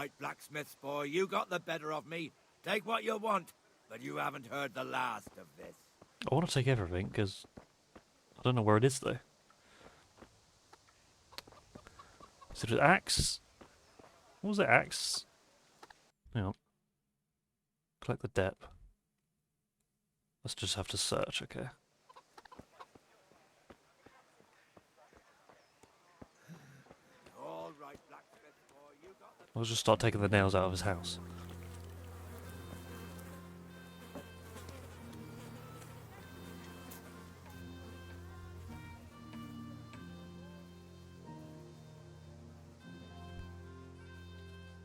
right, blacksmith's boy, you got the better of me. Take what you want, but you haven't heard the last of this. I want to take everything, because I don't know where it is, though. So there's axe. What was it, axe? Hang on. Collect the depth. Let's just have to search, okay. All right, blacksmith's boy, you got the... I'll just start taking the nails out of his house.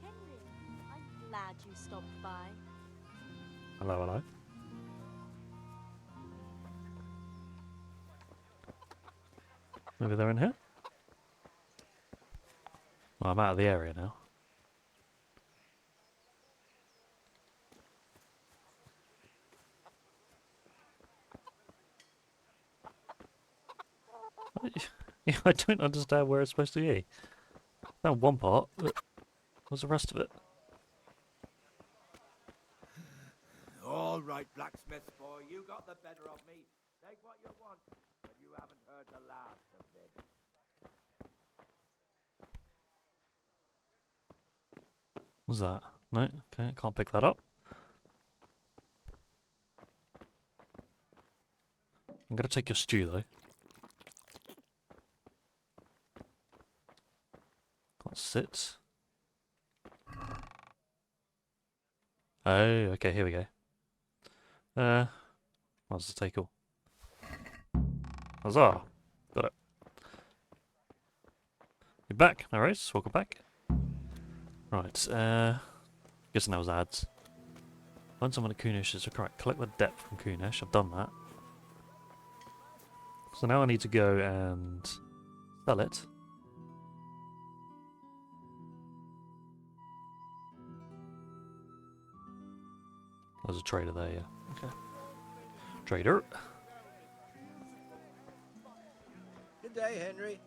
Henry, I'm glad you stopped by. Hello, hello. Maybe they're in here? Well, I'm out of the area now. Yeah, I don't understand where it's supposed to be. Found one part, but what's the rest of it? All right, blacksmith's boy, you got the better of me. Take what you want, but you haven't heard the last of this. What's that? No? Okay, can't pick that up. I'm gonna take your stew, though. Can't sit. Oh, okay, here we go. What's the take all? Huzzah! Got it. You're back. Alright, welcome back. Right, guessing that was ads. Find someone at Kunish is correct. Collect the depth from Kunish. I've done that. So now I need to go and sell it. There's a trader there, yeah. Okay. Trader. Good day, Henry.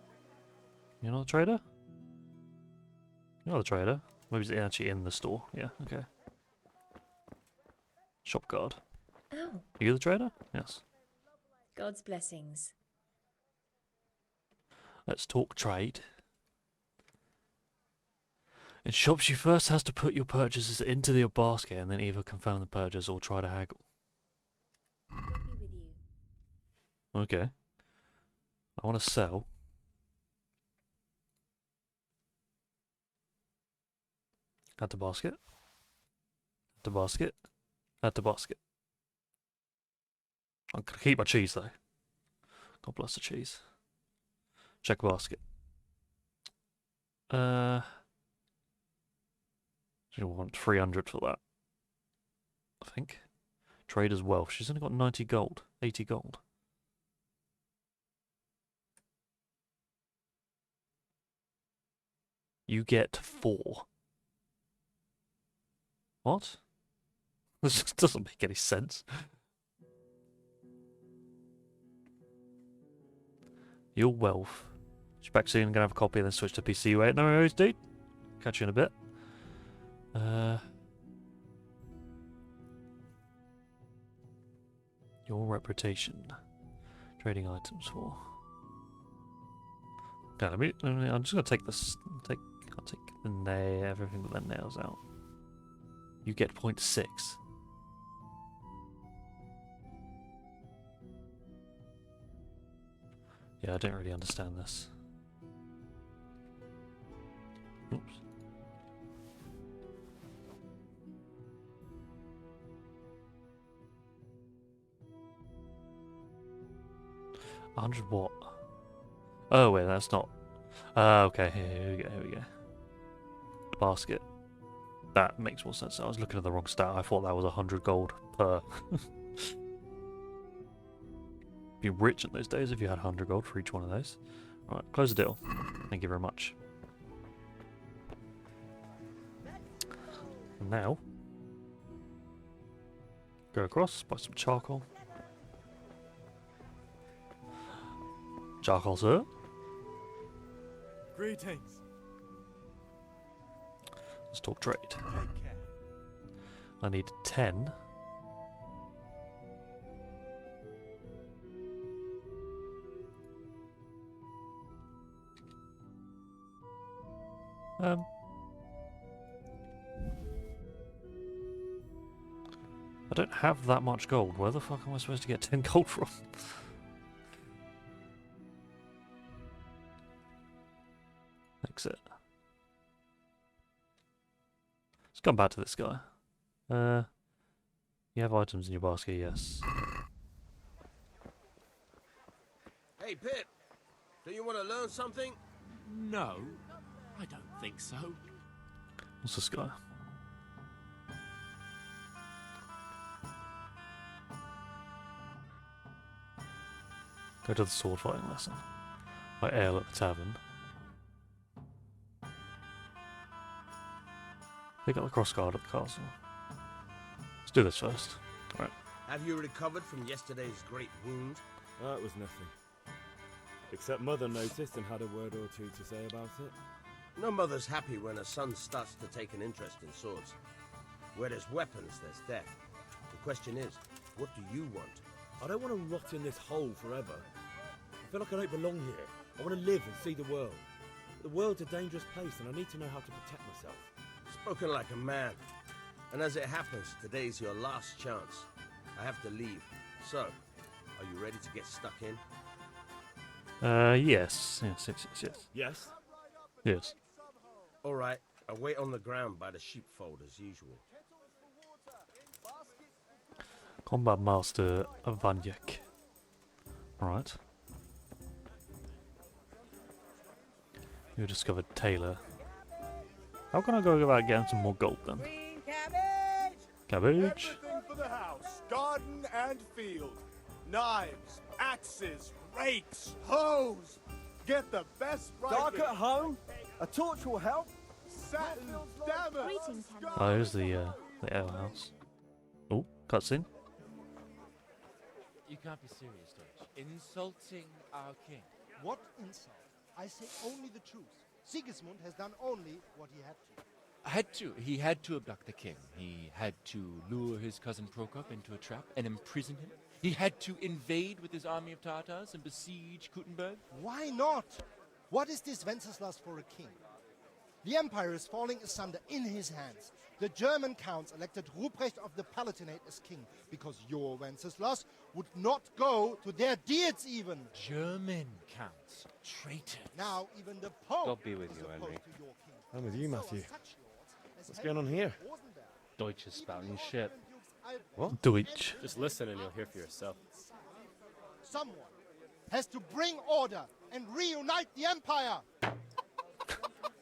You're not the trader? You're not the trader. Maybe it's actually in the store. Yeah, okay. Shop guard. Oh, Are you the trader? Yes. God's blessings. Let's talk trade. In shops, you first has to put your purchases into your basket and then either confirm the purchase or try to haggle. Be with you. Okay. I want to sell. Add to basket. Add to basket. Add to basket. I'm going to keep my cheese though. God bless the cheese. Check basket. You want 300 for that. I think. Trader's wealth. She's only got 90 gold. 80 gold. You get 4. What? This doesn't make any sense. Your wealth. She's back soon. Gonna have a copy and then switch to PC. Wait, no worries, dude. Catch you in a bit. Your reputation. Trading items for. Okay, I'm just gonna take this. I'll take the nail, everything but the nails out. You get 0.6. Yeah, I don't really understand this. Oops. $100 what? Oh wait, that's not. Okay, here we go, here we go. Basket. That makes more sense. I was looking at the wrong stat. I thought that was 100 gold per. Be rich in those days if you had 100 gold for each one of those. Alright, close the deal. Thank you very much. And now, go across, buy some charcoal. Charcoal, sir. Greetings. Let's talk trade. I need 10. I don't have that much gold. Where the fuck am I supposed to get 10 gold from? Exit. Let's come back to this guy. You have items in your basket, yes. Hey, Pip. Do you want to learn something? No, I don't think so. What's this guy? Go to the sword fighting lesson. Buy ale at the tavern. Pick up the crossguard at the castle. Let's do this first. Alright. Have you recovered from yesterday's great wound? That was nothing. Except Mother noticed and had a word or two to say about it. No mother's happy when her son starts to take an interest in swords. Where there's weapons, there's death. The question is, what do you want? I don't want to rot in this hole forever. I feel like I don't belong here. I want to live and see the world. But the world's a dangerous place and I need to know how to protect myself. Spoken like a man. And as it happens, today's your last chance. I have to leave. So, are you ready to get stuck in? Yes. Yes? Yes. All right, I wait on the ground by the sheepfold as usual. Combat Master Vanyek. Alright. You discovered Taylor. How can I go about getting some more gold then? Cabbage! Everything for the house, garden and field. Knives, axes, rakes, hoes. Get the best Dark at home? A torch will help? Satin, damask, Greetings, Henry. Oh, here's the ale house. Oh, cutscene. You can't be serious, Deutsch. Insulting our king. What insult? I say only the truth. Sigismund has done only what he had to. He had to abduct the king. He had to lure his cousin Prokop into a trap and imprison him. He had to invade with his army of Tatars and besiege Kuttenberg. Why not? What is this Wenceslas for a king? The empire is falling asunder in his hands. The German counts elected Ruprecht of the Palatinate as king because your Wenceslas would not go to their deeds even. German counts. Traitors. Now even the Pope God be with is you, opposed Henry. to your king. I'm with you, So are Matthew. such lords as What's going on here? Rosenberg, Deutsch is spouting shit. What? Deutsch. Just listen and you'll hear for yourself. Someone has to bring order and reunite the empire.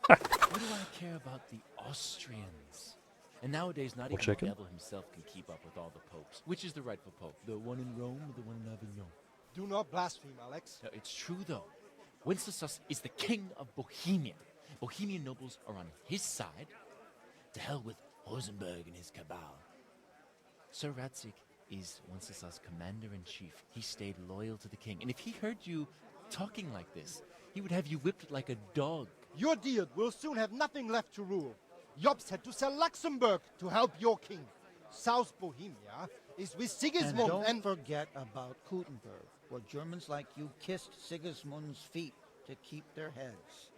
What do I care about the Austrians? And nowadays, not even chicken? the devil himself can keep up with all the popes. Which is the rightful pope? The one in Rome or the one in Avignon? Do not blaspheme, Alex. No, it's true, though. Wenceslas is the king of Bohemia. Bohemian nobles are on his side. To hell with Rosenberg and his cabal. Sir Radzik is Wenceslas' commander-in-chief. He stayed loyal to the king. And if he heard you talking like this, he would have you whipped like a dog. Your deed will soon have nothing left to rule. Jobst had to sell Luxembourg to help your king. South Bohemia is with Sigismund And don't forget about Kuttenberg, where Germans like you kissed Sigismund's feet to keep their heads.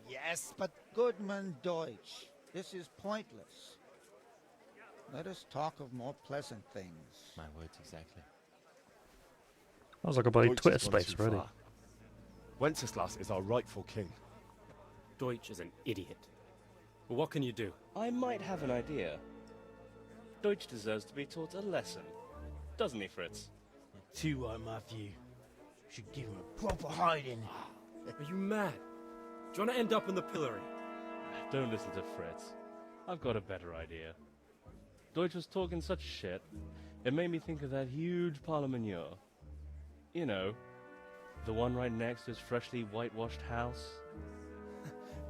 Yes, but Goodman Deutsch, this is pointless. Let us talk of more pleasant things. My words exactly. That was like a bloody Deutsch Twitter has gone space too already. far. Wenceslas is our rightful king. Deutsch is an idiot. But what can you do? I might have an idea. Deutsch deserves to be taught a lesson. Doesn't he, Fritz? Too right, Matthew. Should give him a proper hiding. Are you mad? Do you want to end up in the pillory? Don't listen to Fritz. I've got a better idea. Deutsch was talking such shit, it made me think of that huge parliament. You know, the one right next to his freshly whitewashed house.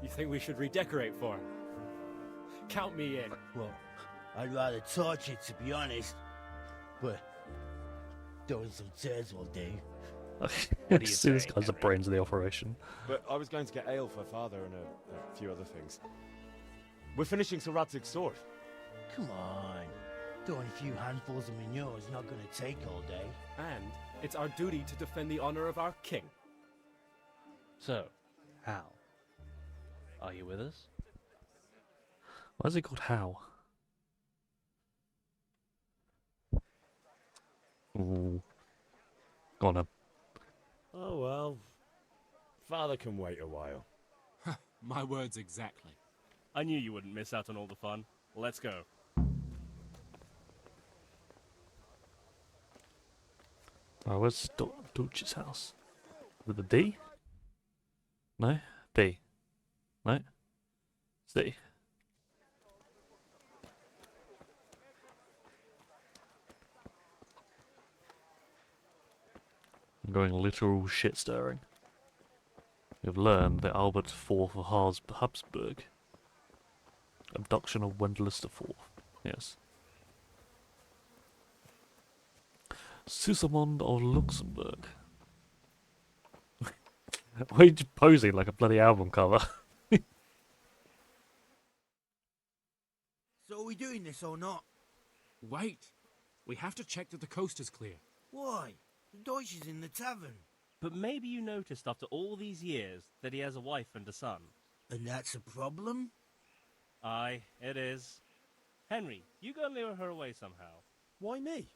You think we should redecorate for him? Count me in. Well, I'd rather torch it, to be honest. But throwing some tears will do. As soon as guy's the brains of the operation. But I was going to get ale for father and a few other things. We're finishing Sir Radzig's sword. Come on. Throwing a few handfuls of manure is not going to take all day. And it's our duty to defend the honor of our king. So, Hal, are you with us? Why is it called How? Ooh. Go on then. Oh well. Father can wait a while. My words exactly. I knew you wouldn't miss out on all the fun. Let's go. Oh, where's Dulce's house? With a D? No? B? No? C? I'm going literal shit stirring. We've learned that Albert IV of Habsburg. Abduction of Wendelester IV. Yes. Sigismund of Luxembourg. Why are you posing like a bloody album cover? So are we doing this or not? Wait. We have to check that the coast is clear. Why? The Deutsch is in the tavern. But maybe you noticed after all these years that he has a wife and a son. And that's a problem? Aye, it is. Henry, you go and lure her away somehow. Why me?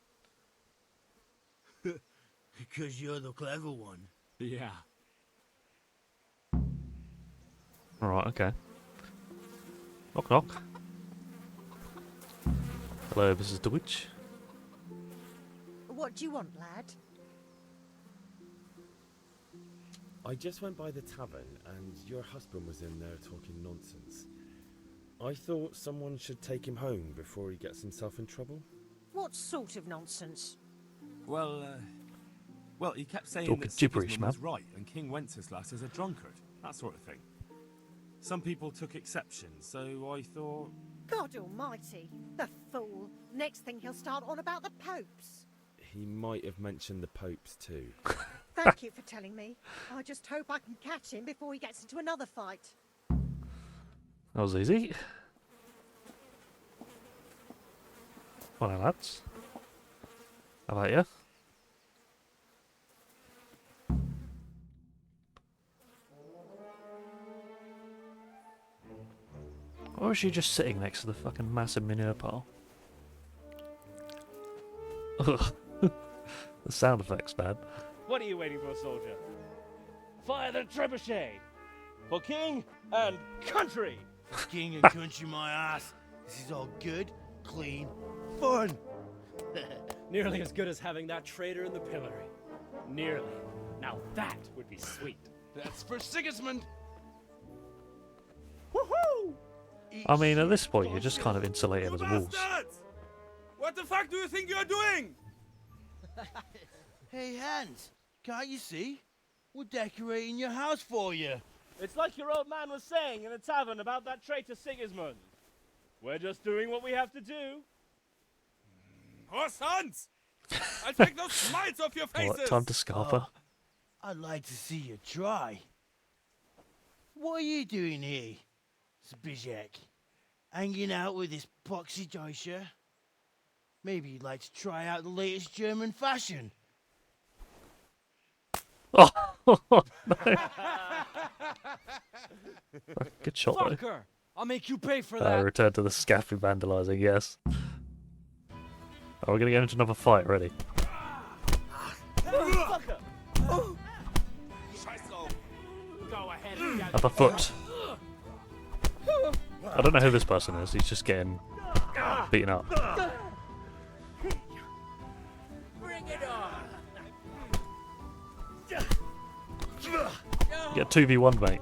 Because you're the clever one. Yeah. Alright, okay. Knock knock. Hello, Mrs. DeWitch. What do you want, lad? I just went by the tavern and your husband was in there talking nonsense. I thought someone should take him home before he gets himself in trouble. What sort of nonsense? Well, he kept saying Talking that gibberish, Sigismund was man. right and King Wenceslas is a drunkard, that sort of thing. Some people took exception, so I thought... God almighty, the fool. Next thing he'll start on about the popes. He might have mentioned the popes too. Thank you for telling me. I just hope I can catch him before he gets into another fight. That was easy. Well then, lads. How about you? Or is she just sitting next to the fucking massive manure pile? Ugh. The sound effects, man. What are you waiting for, soldier? Fire the trebuchet! For king and country! King and country, my ass. This is all good, clean, fun. Nearly as good as having that traitor in the pillory. Nearly. Now that would be sweet. That's for Sigismund! Woohoo! I mean, at this point, you're just kind of insulated as wolves. What the fuck do you think you're doing? Hey, Hans, can't you see? We're decorating your house for you. It's like your old man was saying in the tavern about that traitor Sigismund. We're just doing what we have to do. Horse Hans! I'll take those smiles off your faces! Alright, time to scarper. I'd like to see you try. What are you doing here, Zbigniew? Hanging out with this poxy Deutscher? Maybe you'd like to try out the latest German fashion. Oh, no. Good shot, though. Fucker! I'll make you pay for that. Return to the scaffy vandalising, yes. Oh, we're gonna get into another fight already. Fucker! Go ahead and get Other foot. I don't know who this person is, he's just getting beaten up. Bring it on! You get 2v1, mate.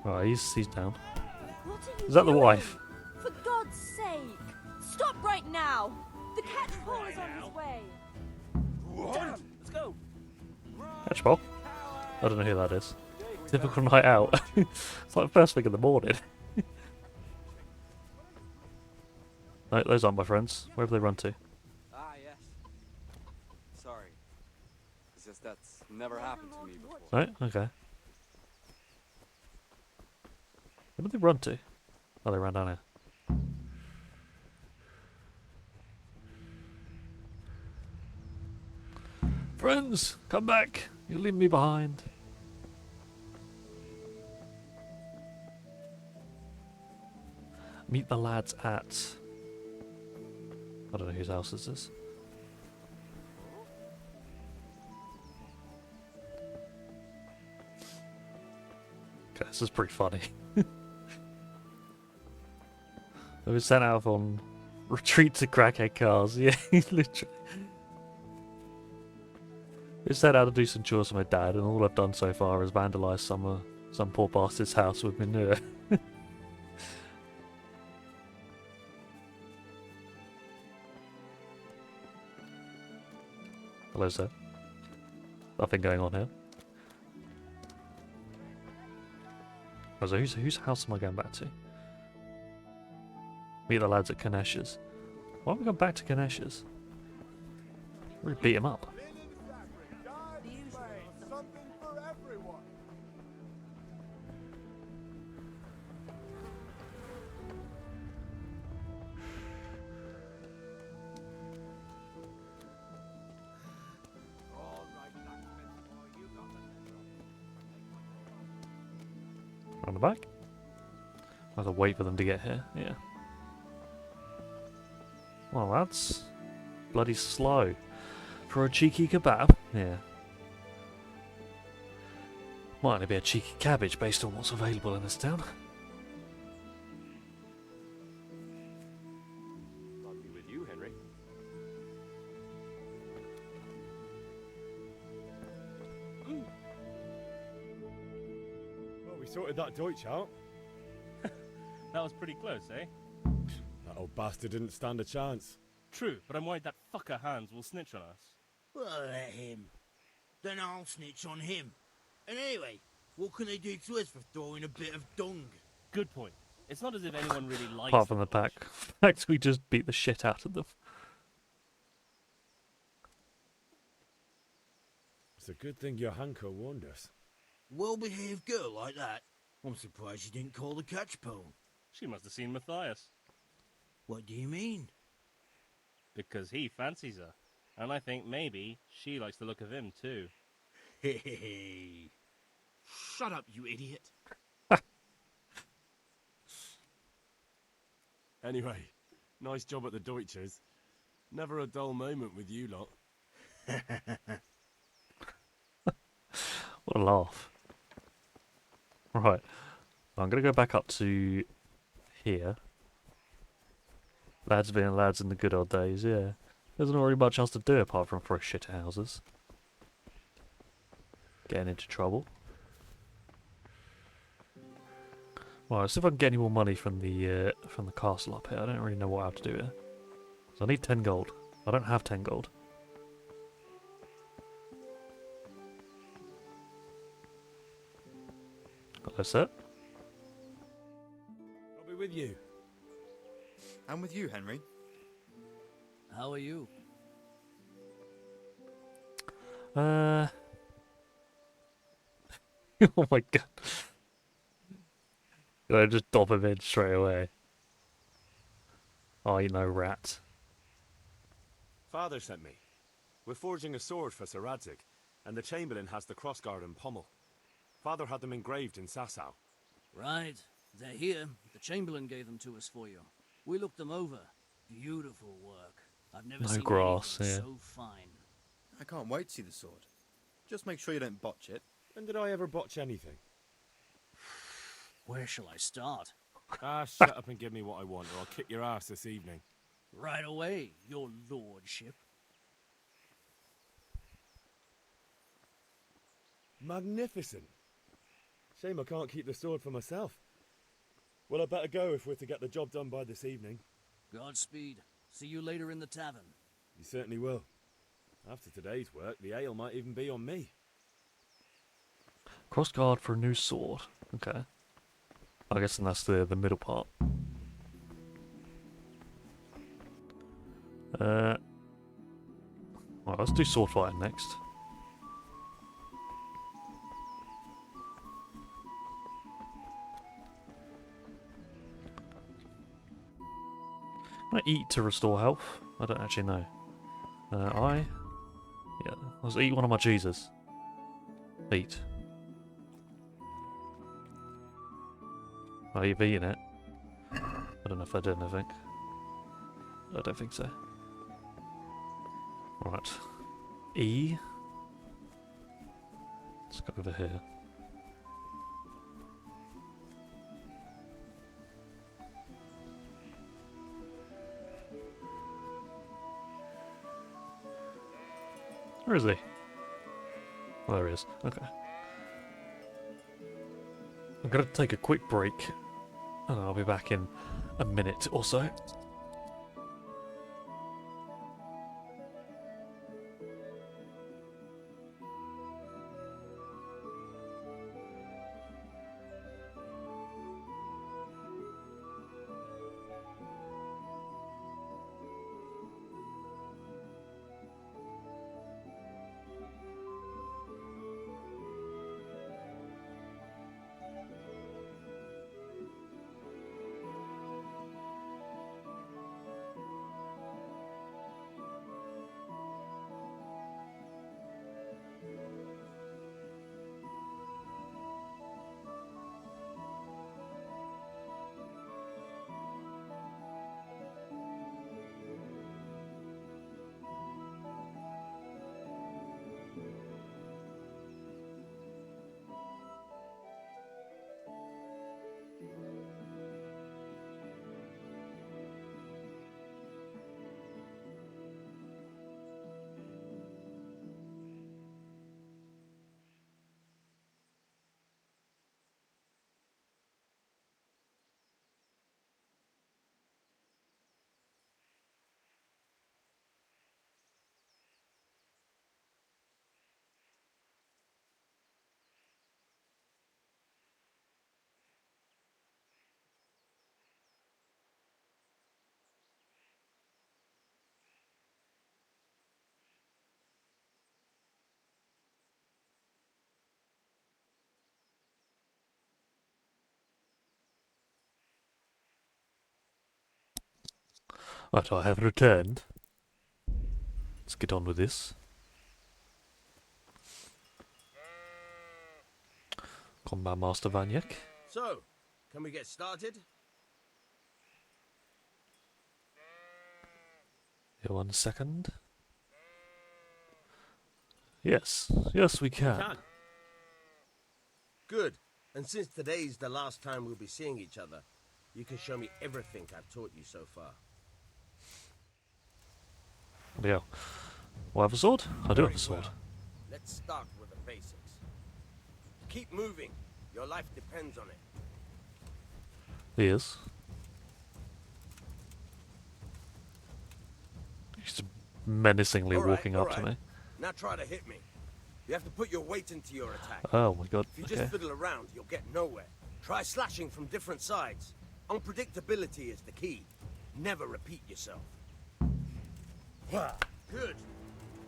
Right, he's down. What are you Is that the doing? wife? For God's sake! Stop right now! The catchpole is on his way! Let's go! Catchpole? I don't know who that is. Typical night out. It's like first thing in the morning. No, those aren't my friends. Where have they run to? Ah, yes. Sorry. It's just that's never happened to me before. Right, okay. Where did they run to? Oh, they ran down here. Friends, come back. You leave me behind. Meet the lads at... I don't know whose house this is. Okay, this is pretty funny. They were sent out on retreat to crackhead cars. Yeah, literally. We set out to do some chores for my dad, and all I've done so far is vandalise some poor bastard's house with manure. Hello, sir. Nothing going on here. Oh, so whose house am I going back to? Meet the lads at Kanesh's. Why have we gone back to Kanesh's? We beat him up. Something for everyone. On the back? I have to wait for them to get here, yeah. Well, that's bloody slow. For a cheeky kebab, yeah. Might only be a cheeky cabbage based on what's available in this town. I'll be with you, Henry. Well, we sorted that Deutsch out. That was pretty close, eh? That old bastard didn't stand a chance. True, but I'm worried that fucker Hans will snitch on us. Well, let him. Then I'll snitch on him. And anyway, what can they do to us for throwing a bit of dung? Good point. It's not as if anyone really likes Apart from the pack. Fact, we just beat the shit out of them. It's a good thing your Hanko warned us. Well-behaved girl like that. I'm surprised she didn't call the catch pole. She must have seen Matthias. What do you mean? Because he fancies her. And I think maybe she likes the look of him too. Hey. Shut up, you idiot. Anyway, nice job at the Deutsches. Never a dull moment with you lot. What a laugh. Right. I'm going to go back up to here. Lads being lads in the good old days, yeah. There's not really much else to do apart from throw shit at houses. Getting into trouble. Well, let's see if I can get any more money from the castle up here. I don't really know what I have to do here. So I need 10 gold. I don't have 10 gold. That's it. I'll be with you. I'm with you, Henry. How are you? Oh my god. Can I just dop him in straight away? Oh, you know, rat. Father sent me. We're forging a sword for Sir Radzik, and the Chamberlain has the crossguard and pommel. Father had them engraved in Sasau. Right. They're here. The Chamberlain gave them to us for you. We looked them over. Beautiful work. I've never seen grass, anything yeah. so fine. I can't wait to see the sword. Just make sure you don't botch it. When did I ever botch anything? Where shall I start? Ah, shut up and give me what I want, or I'll kick your ass this evening. Right away, your lordship. Magnificent. Shame I can't keep the sword for myself. Well, I better go if we're to get the job done by this evening. Godspeed. See you later in the tavern. You certainly will. After today's work, the ale might even be on me. Crossguard for a new sword. Okay. I guess then that's the middle part. Well, let's do sword fighting next. I eat to restore health? I don't actually know. Yeah, let's eat one of my cheeses. Eat. I've eaten it. I don't know if I did anything. I don't think so. Right. E. Let's go over here. Where is he? Oh, there he is. Okay. I'm gonna take a quick break, and I'll be back in a minute or so. Right, I have returned. Let's get on with this. Combat Master Vanyek. So, can we get started? Here, 1 second. Yes, yes we can. Good. And since today's the last time we'll be seeing each other, you can show me everything I've taught you so far. Yeah. Do I have a sword? I do have a sword. Well. Let's start with the basics. Keep moving. Your life depends on it. He is. He's menacingly walking up to me. Now try to hit me. You have to put your weight into your attack. Oh my god. If you just fiddle around, you'll get nowhere. Try slashing from different sides. Unpredictability is the key. Never repeat yourself. Good.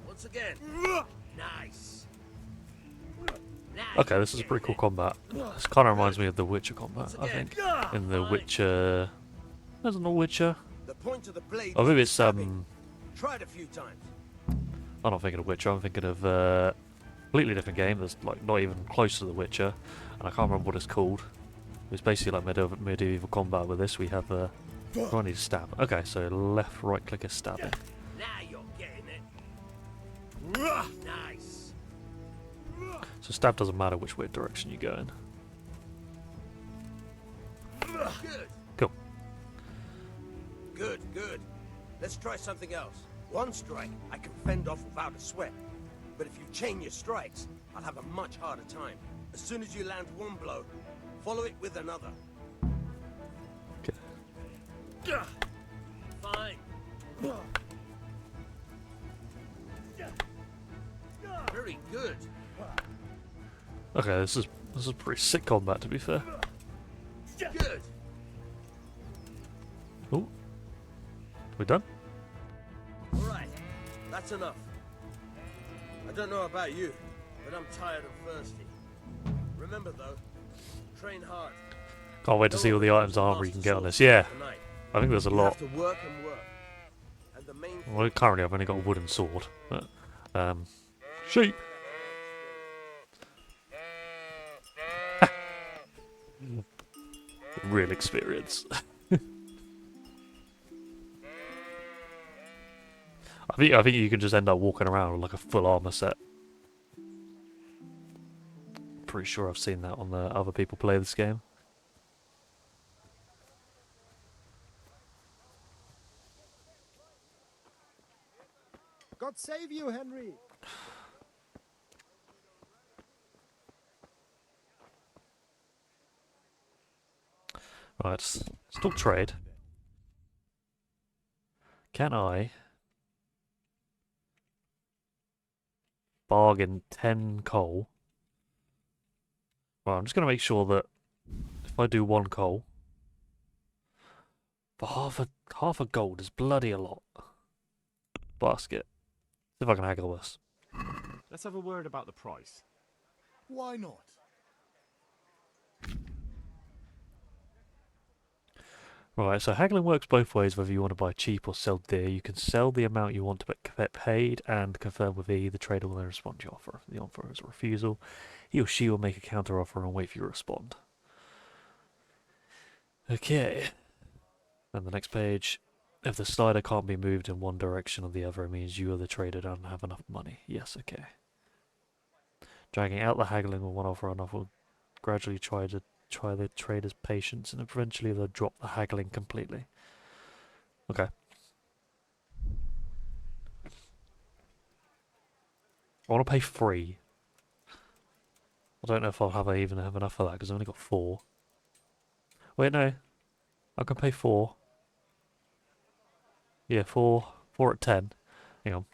Once again. Nice. Okay, this is a pretty cool combat. This kind of reminds me of the Witcher combat, I think. In the Witcher... There's no Witcher. The point of the blade. Oh, maybe it's Try it a few times. I'm not thinking of Witcher, I'm thinking of a completely different game that's like not even close to the Witcher, and I can't remember what it's called. It's basically like medieval combat. With this we have I need to stab. Okay, so left, right click is stabbing. Now you're getting it. Nice. So stab doesn't matter which way direction you go in. Good. Cool. Good, good. Let's try something else. One strike, I can fend off without a sweat. But if you chain your strikes, I'll have a much harder time. As soon as you land one blow, follow it with another. Okay. Fine. Very good. Okay, this is pretty sick combat, to be fair. Good. Oh, we done? All right, that's enough. I don't know about you, but I'm tired and thirsty. Remember though, train hard. Can't wait to see all the items armor you can get on this. Yeah. I think there's a You lot. have to work and work. And the main Well, currently I've only got a wooden sword. But, sheep! Real experience. I think you can just end up walking around with like a full armor set. Pretty sure I've seen that on the other people play this game. God save you, Henry! Right, let's talk trade. Can I bargain 10 coal? Well, I'm just going to make sure that if I do 1 coal, for half a gold is bloody a lot. Basket. See if I can haggle this. Let's have a word about the price. Why not? Right, so haggling works both ways, whether you want to buy cheap or sell dear. You can sell the amount you want to get paid and confirm with E. The trader will then respond to your offer. If the offer is a refusal, he or she will make a counter offer and wait for you to respond. Okay. Then the next page. If the slider can't be moved in one direction or the other, it means you or the trader don't have enough money. Yes, okay. Dragging out the haggling with one offer or another will gradually try the trader's patience, and eventually they'll drop the haggling completely. Okay. I want to pay 3. I don't know if I'll even have enough of that, because I've only got 4. Wait, no. I can pay 4. Yeah, 4 at 10. Hang on.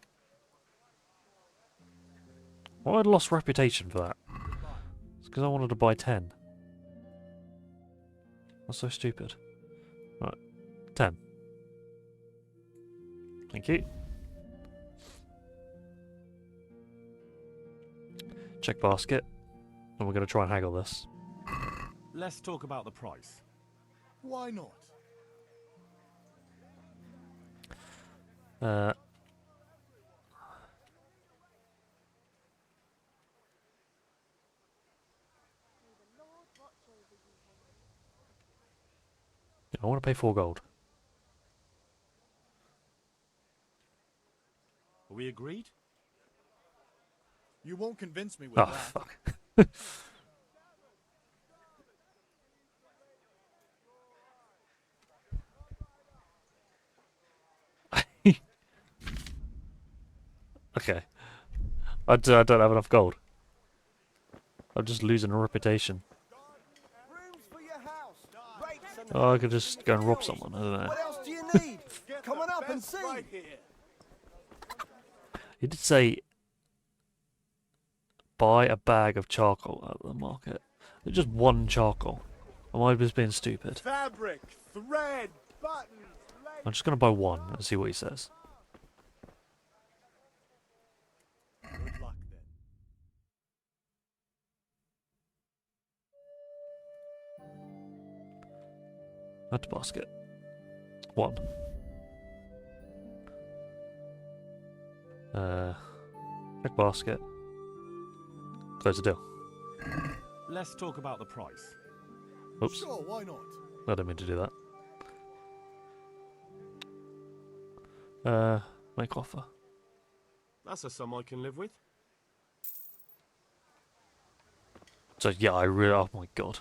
Why I lost reputation for that? It's because I wanted to buy 10. That's so stupid. Right. 10. Thank you. Check basket. And we're going to try and haggle this. Let's talk about the price. Why not? I want to pay 4 gold. Are we agreed? You won't convince me with Oh, that. fuck. Okay. I don't have enough gold. I'm just losing a reputation. Oh, I could just go and rob someone. I don't know. What else do you need? Come on up and see. Right here. He did say buy a bag of charcoal at the market. It's just 1 charcoal. Am I just being stupid? Fabric, thread, buttons, I'm just going to buy 1 and see what he says. Good luck then. Add to basket. 1. Check basket. Close the deal. Let's talk about the price. Oops. Sure, why not? I didn't mean to do that. Make offer. That's a sum I can live with. So yeah, I really. Oh my god.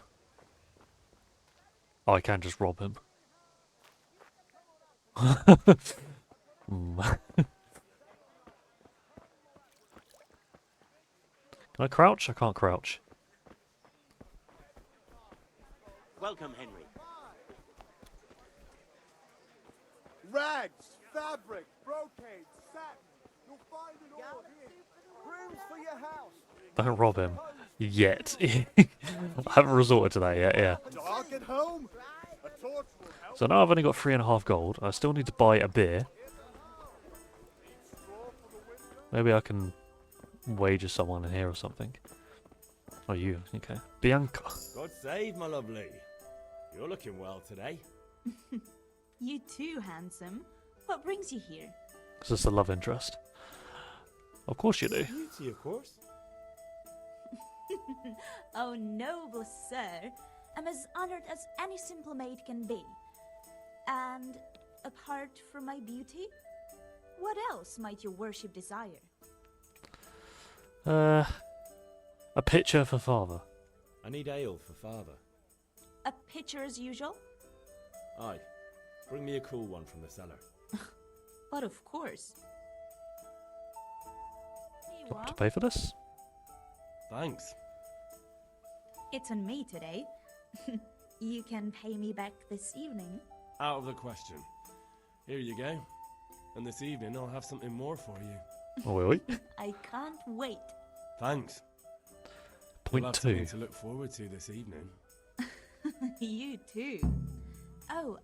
Oh, I can just rob him. Can I crouch? I can't crouch. Welcome, Henry. Rags, fabric, brocade, satin. You'll find it all here. Rooms for your house. Don't rob him. Yet. I haven't resorted to that yet, yeah. Dark at home? A torch will help. So now I've only got 3.5 gold. I still need to buy a beer. Maybe I can wager someone in here or something. Oh, you. Okay. Bianca. God save, my lovely. You're looking well today. You too, handsome. What brings you here? Is this a love interest? Of course you do. Beauty, of course. Oh, noble sir. I'm as honored as any simple maid can be. And apart from my beauty, what else might your worship desire? A picture for father. I need ale for father. A pitcher as usual? Aye. Bring me a cool one from the cellar. But of course. Want to pay for this? Thanks. It's on me today. You can pay me back this evening. Out of the question. Here you go. And this evening I'll have something more for you. Oh, will we? I can't wait. Thanks. Point You'll have two. something to look forward to this evening. You too. Oh,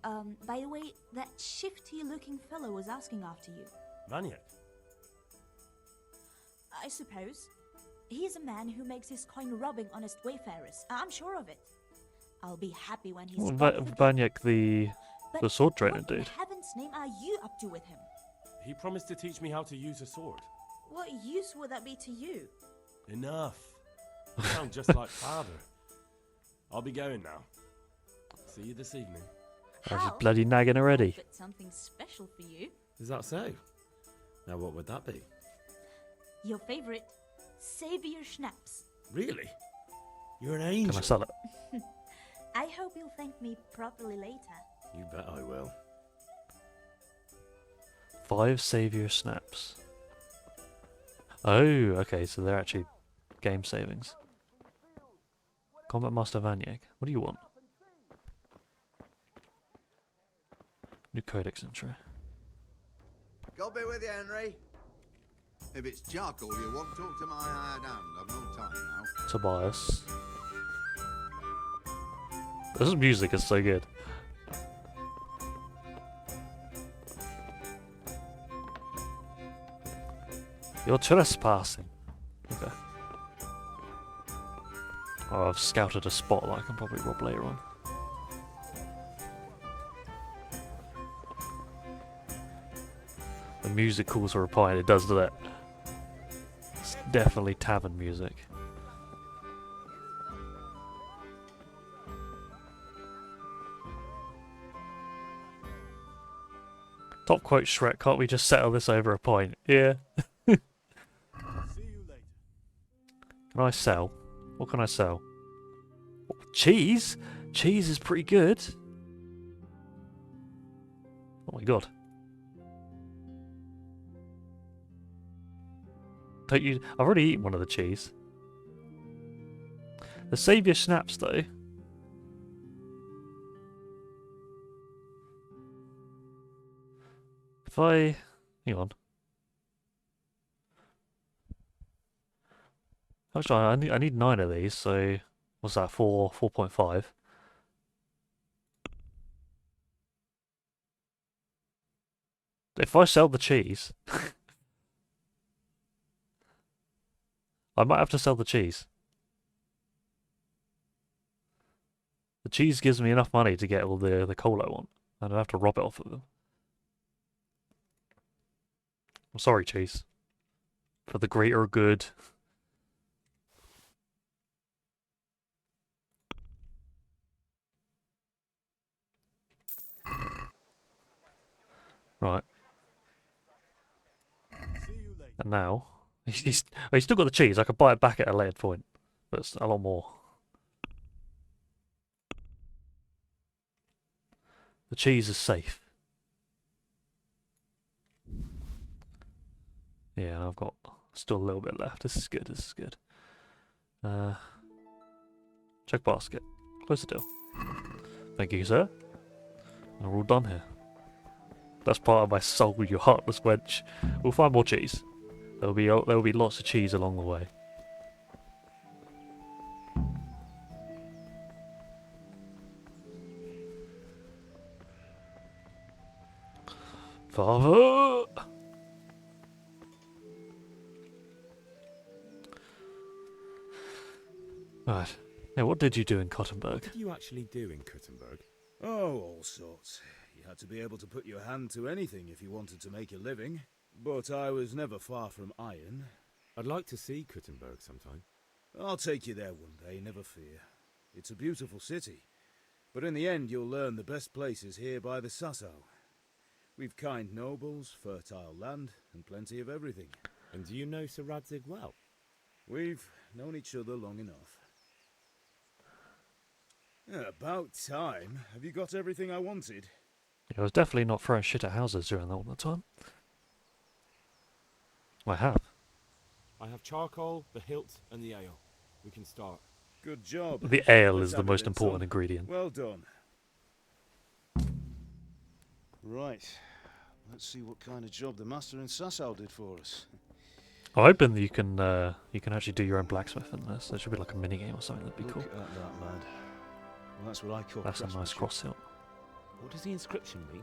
by the way, that shifty-looking fellow was asking after you. Maniac? I suppose. He's a man who makes his coin robbing honest wayfarers. I'm sure of it. I'll be happy when he's Banyak, the sword trainer What in dude. heaven's name are you up to with him? He promised to teach me how to use a sword. What use would that be to you? Enough. You sound just like father. I'll be going now. See you this evening. I was just bloody nagging already. But something special for you. Is that so? Now what would that be? Your favorite, Savior Schnapps. Really? You're an angel. Can I sell it? I hope you'll thank me properly later. You bet I will. 5 savior snaps. Oh, okay, so they're actually game savings. Combat Master Vanyek. What do you want? New codex intro. God be with you, Henry. If it's charcoal you want, talk to my hired hand. I've no time now. Tobias. This music is so good. You're trespassing. Okay. Oh, I've scouted a spot that I can probably rob later on. The music calls for a pint, it does, doesn't it? It's definitely tavern music. Top quote Shrek, can't we just settle this over a pint? Yeah. Can I sell? What can I sell? Oh, cheese? Cheese is pretty good. Oh my god. Don't you? I've already eaten one of the cheese. The Saviour Snaps though. If I... hang on. Actually, I need 9 of these, so... what's that, 4.5? If I sell the cheese... I might have to sell the cheese. The cheese gives me enough money to get all the coal I want. I don't have to rob it off of them. I'm sorry, cheese. For the greater good. Right. And now, he's still got the cheese. I could buy it back at a later point, but it's a lot more. The cheese is safe. Yeah, I've got still a little bit left. This is good. This is good. Check basket. Close the deal. Thank you, sir. And we're all done here. That's part of my soul, you heartless wench. We'll find more cheese. There'll be lots of cheese along the way. Father! Right. Now, what did you do in Cottenburg? What did you actually do in Cuttenberg? Oh, all sorts. You had to be able to put your hand to anything if you wanted to make a living. But I was never far from iron. I'd like to see Kuttenberg sometime. I'll take you there one day, never fear. It's a beautiful city. But in the end, you'll learn the best places here by the Sasau. We've kind nobles, fertile land, and plenty of everything. And do you know Sir Radzig well? We've known each other long enough. About time. Have you got everything I wanted? Yeah, I was definitely not throwing shit at houses during all the time. I have. I have charcoal, the hilt, and the ale. We can start. Good job. The ale Let's is the have it most then, important son. ingredient. Well done. Right. Let's see what kind of job the master in Sasau did for us. I'm hoping that you can actually do your own blacksmith in this. There should be like a mini game or something. That'd be cool. Look at that, lad. Well, that's what I call That's a nice craftsmanship. cross hilt. What does the inscription mean?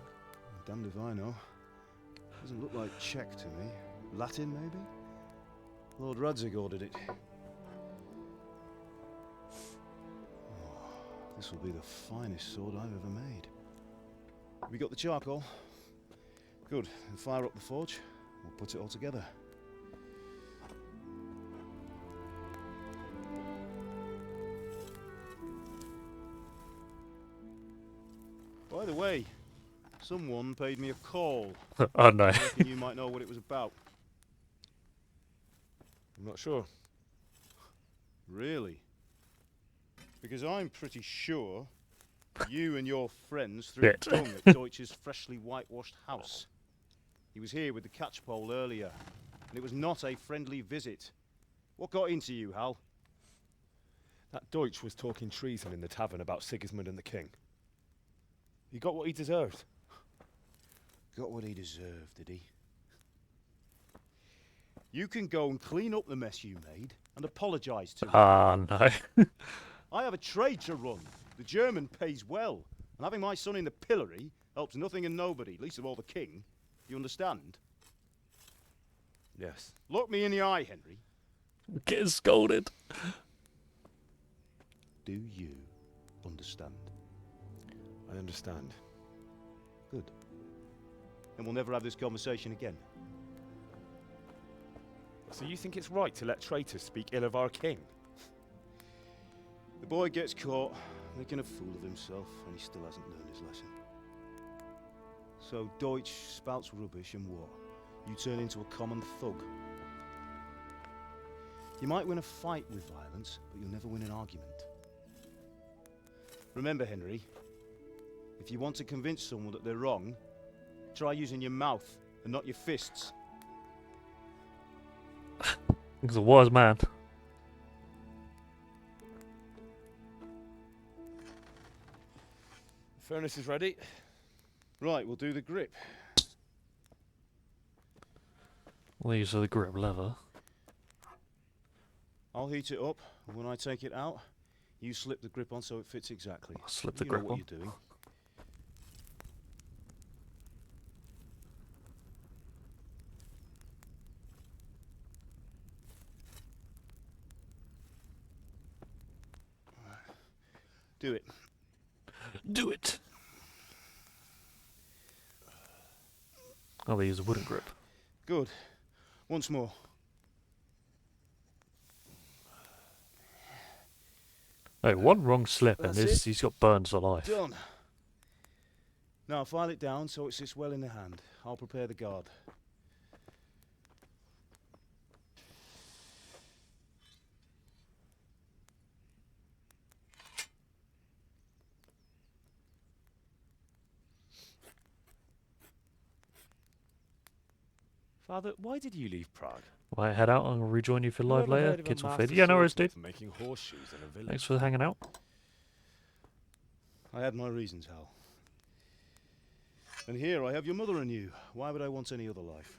Damned if I know. Doesn't look like Czech to me. Latin, maybe? Lord Radzig ordered it. Oh, this will be the finest sword I've ever made. Have you got the charcoal? Good. Then fire up the forge. We'll put it all together. By the way, someone paid me a call. Oh no. I reckon you might know what it was about. I'm not sure. Really? Because I'm pretty sure you and your friends threw Shit. dung at Deutsch's freshly whitewashed house. He was here with the catchpole earlier, and it was not a friendly visit. What got into you, Hal? That Deutsch was talking treason in the tavern about Sigismund and the king. He got what he deserved. Got what he deserved, did he? You can go and clean up the mess you made and apologise to him. Ah, no. I have a trade to run. The German pays well, and having my son in the pillory helps nothing and nobody, least of all the king. You understand? Yes. Look me in the eye, Henry. Getting scolded. Do you understand? I understand. Good. And we'll never have this conversation again. So you think it's right to let traitors speak ill of our king? The boy gets caught making a fool of himself, and he still hasn't learned his lesson. So Deutsch spouts rubbish, and what? You turn into a common thug. You might win a fight with violence, but you'll never win an argument. Remember, Henry, if you want to convince someone that they're wrong, try using your mouth and not your fists. He's a wise man. The furnace is ready. Right, we'll do the grip. These are the grip lever. I'll heat it up, and when I take it out, you slip the grip on so it fits exactly. I'll slip the You grip know what on. you're doing. Do it. Do it. Oh, they use a wooden grip. Good. Once more. Hey, one wrong slip and That's it. he's got burns for life. Done. Now file it down so it sits well in the hand. I'll prepare the guard. Father, why did you leave Prague? Will I head out and rejoin you for live Never heard later? of a Kids will master fade. Yeah, no worries, dude. swordsmith making horseshoes in a village. Thanks for hanging out. I had my reasons, Hal. And here I have your mother and you. Why would I want any other life?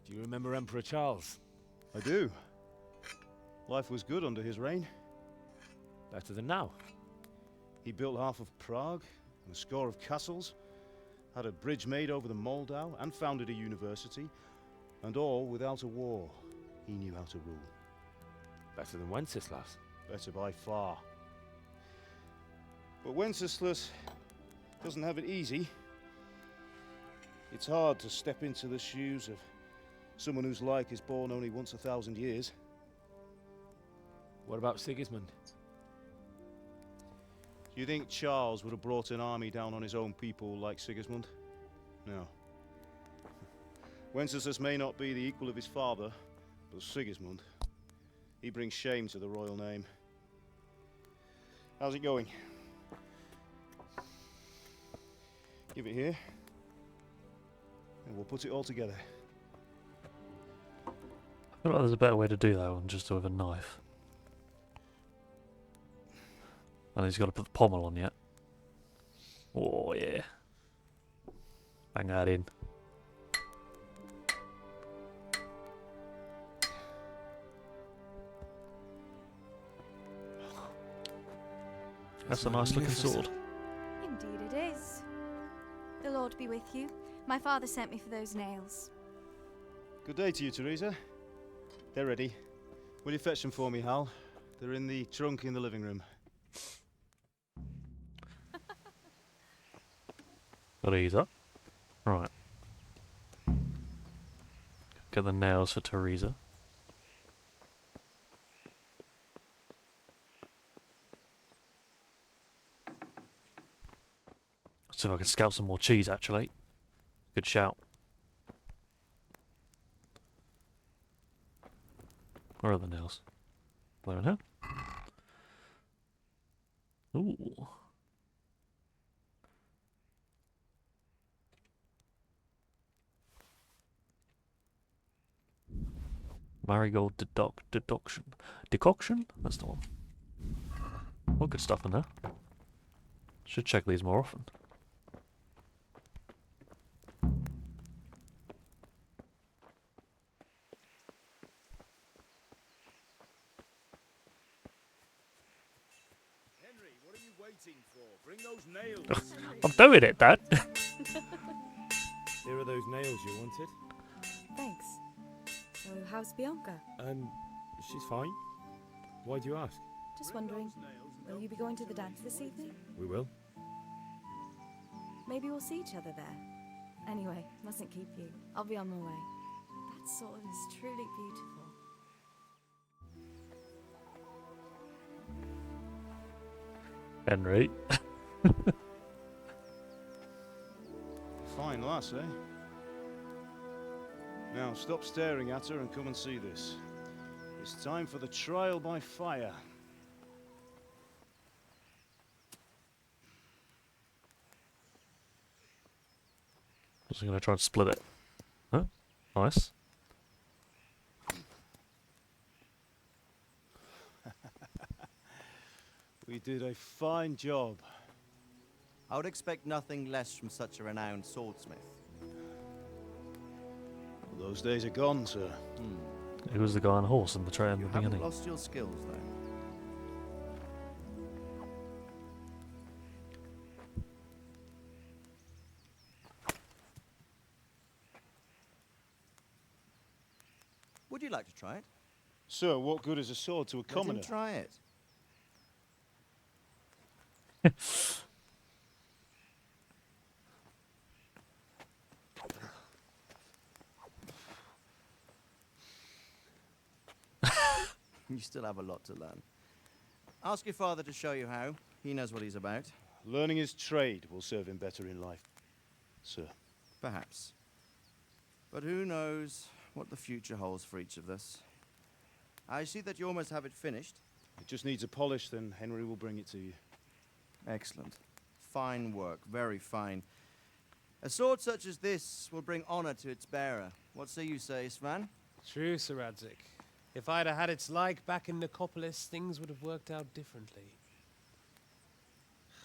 Do you remember Emperor Charles? I do. Life was good under his reign. Better than now. He built half of Prague and a score of castles, had a bridge made over the Moldau, and founded a university, and all without a war. He knew how to rule. Better than Wenceslas. Better by far. But Wenceslas doesn't have it easy. It's hard to step into the shoes of someone whose like is born only once 1,000 years. What about Sigismund? Do you think Charles would have brought an army down on his own people like Sigismund? No. Wenceslas may not be the equal of his father, but Sigismund, he brings shame to the royal name. How's it going? Give it here, and we'll put it all together. I feel like there's a better way to do that one, just with a knife. And he's got to put the pommel on yet. Oh yeah. Bang that in. That's a nice looking sword. Indeed it is. The Lord be with you. My father sent me for those nails. Good day to you, Teresa. They're ready. Will you fetch them for me, Hal? They're in the trunk in the living room. Teresa. Right. Get the nails for Teresa. See if I can scout some more cheese, actually. Good shout. Where are the nails? There and here. Ooh. Marigold decoction? That's the one. All good stuff in there. Should check these more often. Henry, what are you waiting for? Bring those nails. I'm doing it, Dad. Here are those nails you wanted. Thanks. So, how's Bianca? She's fine. Why do you ask? Just wondering, will you be going to the dance this evening? We will. Maybe we'll see each other there. Anyway, mustn't keep you. I'll be on my way. That sword is truly beautiful. Henry. Fine lass, eh? Now stop staring at her and come and see this. It's time for the trial by fire. Just gonna try and split it. Huh? Nice. We did a fine job. I would expect nothing less from such a renowned swordsmith. Those days are gone, sir. Who was the guy on the horse in the train in the Haven't beginning? lost your skills, though. Would you like to try it? Sir, what good is a sword to a commoner? Let him try it. You still have a lot to learn. Ask your father to show you how. He knows what he's about. Learning his trade will serve him better in life, sir. Perhaps. But who knows what the future holds for each of us. I see that you almost have it finished. It just needs a polish, then Henry will bring it to you. Excellent. Fine work, very fine. A sword such as this will bring honor to its bearer. What say you, Svan? True, Sir Radzik. If I'd have had its like back in Nicopolis, things would have worked out differently.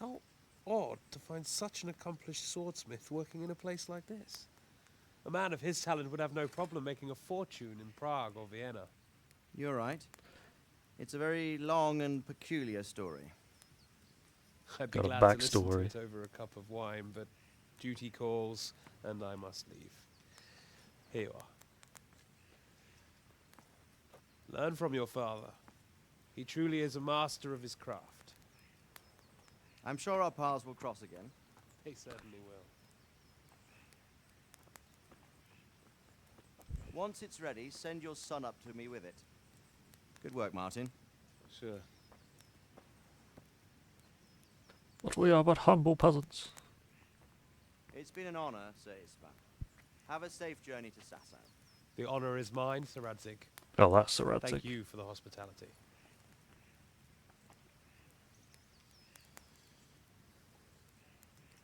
How odd to find such an accomplished swordsmith working in a place like this. A man of his talent would have no problem making a fortune in Prague or Vienna. You're right. It's a very long and peculiar story. I'd be Got a glad to listen to backstory. it over a cup of wine, but duty calls, and I must leave. Here you are. Learn from your father. He truly is a master of his craft. I'm sure our paths will cross again. They certainly will. Once it's ready, send your son up to me with it. Good work, Martin. Sure. But we are but humble peasants. It's been an honor, Sir Ispan. Have a safe journey to Sasau. The honor is mine, Sir Radzik. Oh, that's Sir Radzik. Thank you for the hospitality.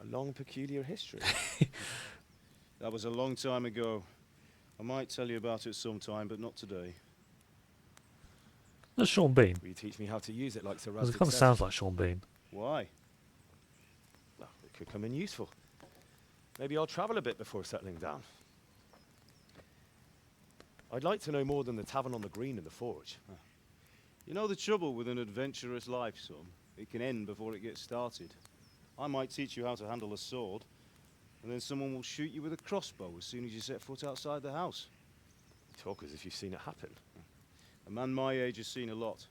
A long, peculiar history. That was a long time ago. I might tell you about it sometime, but not today. That's Sean Bean. Will you teach me how to use it like Sir It Radzik kind of said? sounds like Sean Bean. Why? Well, it could come in useful. Maybe I'll travel a bit before settling down. I'd like to know more than the tavern on the green and the forge. You know the trouble with an adventurous life, son? It can end before it gets started. I might teach you how to handle a sword, and then someone will shoot you with a crossbow as soon as you set foot outside the house. You talk as if you've seen it happen. A man my age has seen a lot.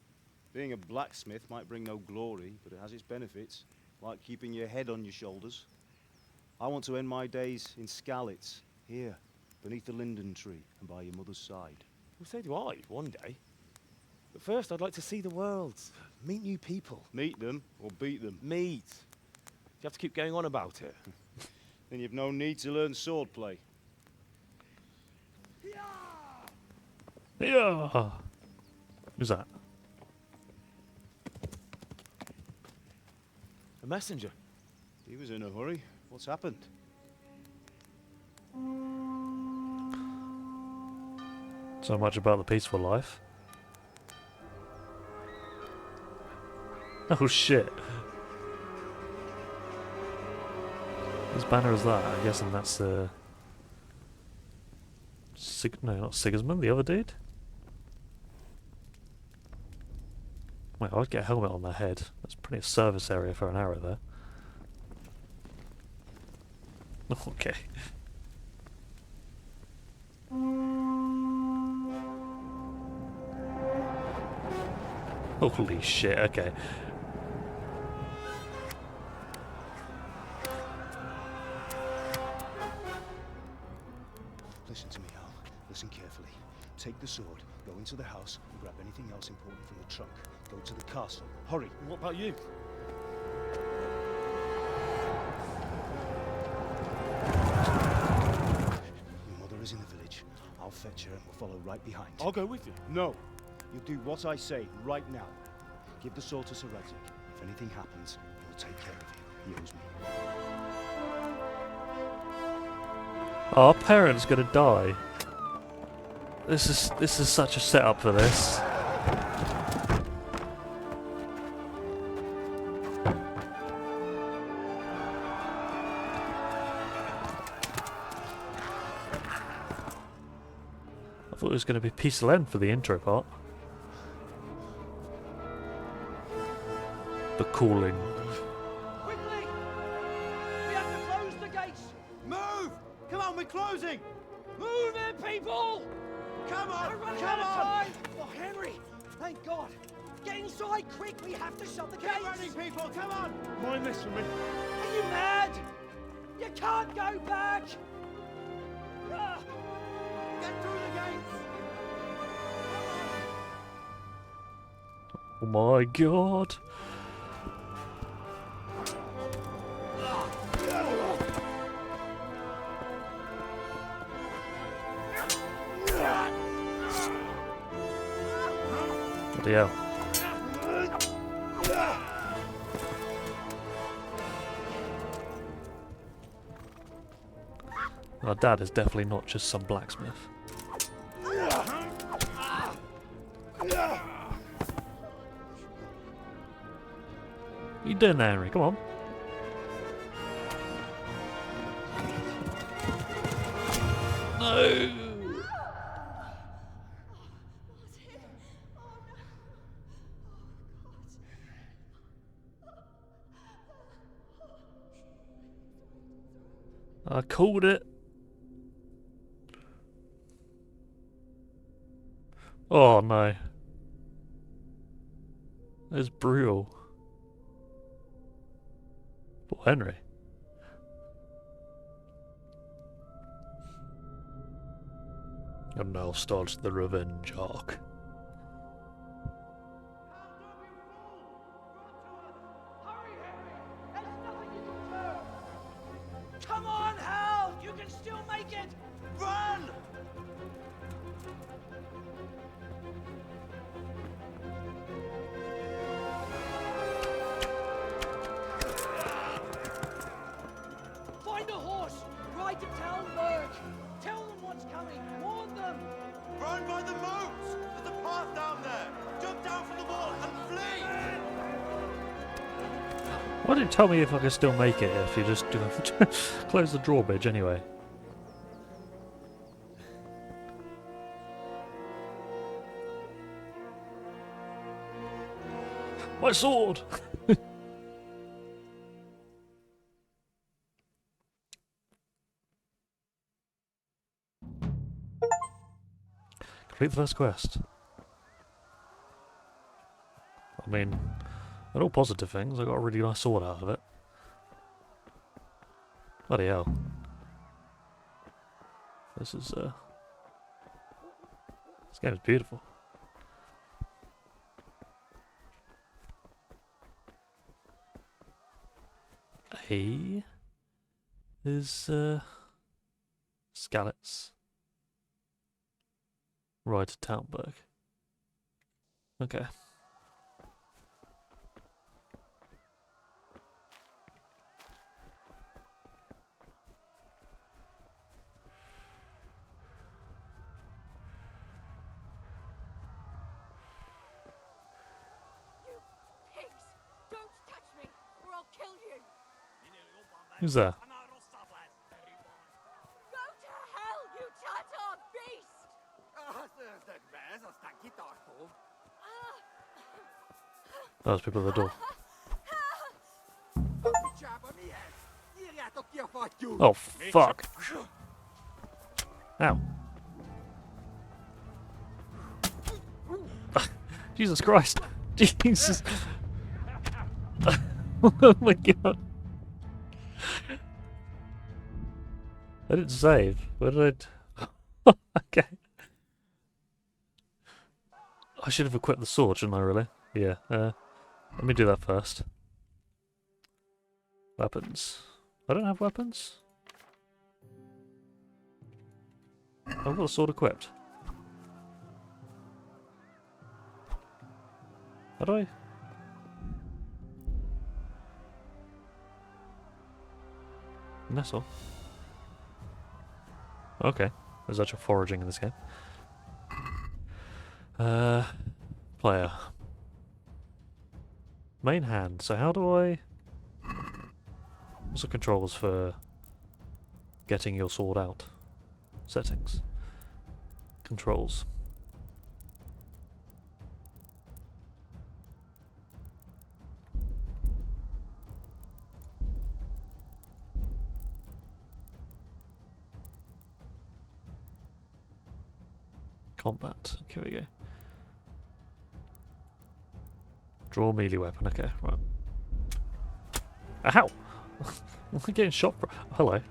Being a blacksmith might bring no glory, but it has its benefits, like keeping your head on your shoulders. I want to end my days in Skalitz, here, beneath the linden tree and by your mother's side. Well, so do I, one day. But first, I'd like to see the world, meet new people. Meet them or beat them? Meet. You have to keep going on about it. Then you've no need to learn swordplay. Yeah. Who's that? A messenger. He was in a hurry. What's happened? So much about the peaceful life. Oh shit. Whose banner is that? I'm guessing that's no, not Sigismund, the other dude. Wait, I'd get a helmet on their head. That's plenty of service area for an arrow there. Okay. Holy shit, okay. Listen to me, Al. Listen carefully. Take the sword, go into the house, and grab anything else important from the trunk. Go to the castle. Hurry. What about you? Your mother is in the village. I'll fetch her and we'll follow right behind. I'll go with you. No. You do what I say right now. Give the sword to Sir Radzik. If anything happens, he'll take care of you. He owes me. Our parent's gonna die. This is such a setup for this. I thought it was gonna be peaceful end for the intro part. The calling. Quickly! We have to close the gates! Move! Come on, we're closing! Move it, people! Come on! Come on! Oh, Henry! Thank God! Get inside, quick! We have to shut the gates! Get running, people! Come on! Mind this for me. Are you mad? You can't go back! Ah! Get through the gates! Oh my god. Bloody hell. Our dad is definitely not just some blacksmith. You doing there, Henry? Come on. No. I called it. Oh no. That's brutal. Poor Henry. And now starts the revenge arc. Come on, Hal! You can still make it! Run! Find a horse! Ride to town, Merc! Tell them what's coming! Warn them! Run by the moats! There's a path down there! Jump down from the wall and flee! Why didn't you tell me if I could still make it if you just close the drawbridge anyway? My sword! Complete the first quest. I mean, they're all positive things. I got a really nice sword out of it. Bloody hell. This is, this game is beautiful. He is, Skalitz. Ride to Townburg. Okay. Who's there? Go to hell, you Tatar beast! Those people at the door. Oh, fuck. Ow. Jesus Christ. Jesus. Oh my god. I didn't save. What did I... Okay. I should have equipped the sword, shouldn't I, really? Yeah. Let me do that first. Weapons. I don't have weapons? I've got a sword equipped. How do I... Nestle. Okay. There's actual foraging in this game. Player. Main hand. So how do I... What's the controls for getting your sword out? Settings. Controls. Combat. Okay, we go. Draw melee weapon. Okay, right. Ow! I'm getting shot. Oh, hello.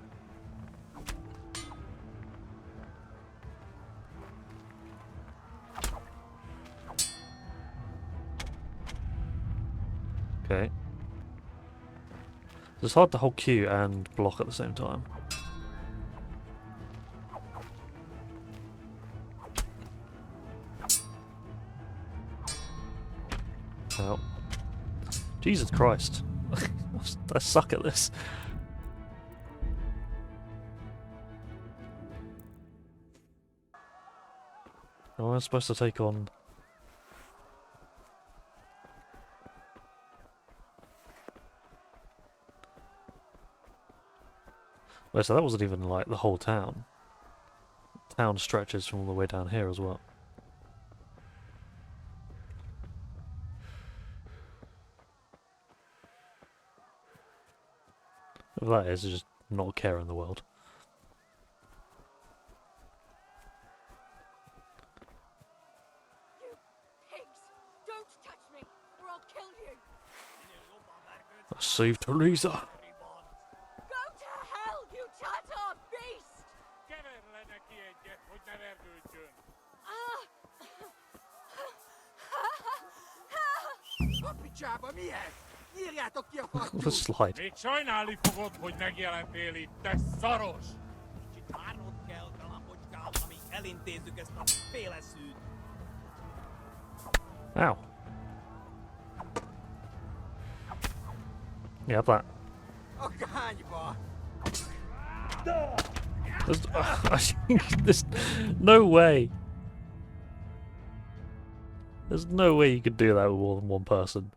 Okay. It's hard to hold Q and block at the same time. Oh. Jesus Christ. I suck at this. Am I supposed to take on... Wait, so that wasn't even like the whole town. The town stretches from all the way down here as well. That is just not a care in the world. You pigs! Don't touch me, or I'll kill you! Save Teresa! Go to hell, you Tatar beast! The slide. Még sajnálni fogod, hogy megjelentél itt, te szaros! Kicsit várnod kell, galambocskám, amíg elintézzük ezt a féleszűt. Ow. Yeah, that. There's no way. There's no way you could do that with more than one person.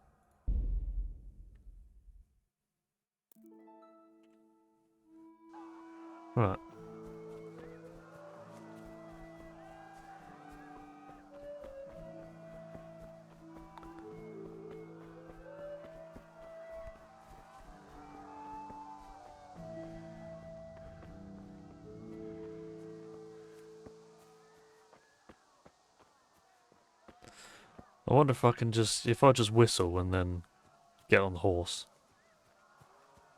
Right. I wonder if I can if I just whistle and then get on the horse.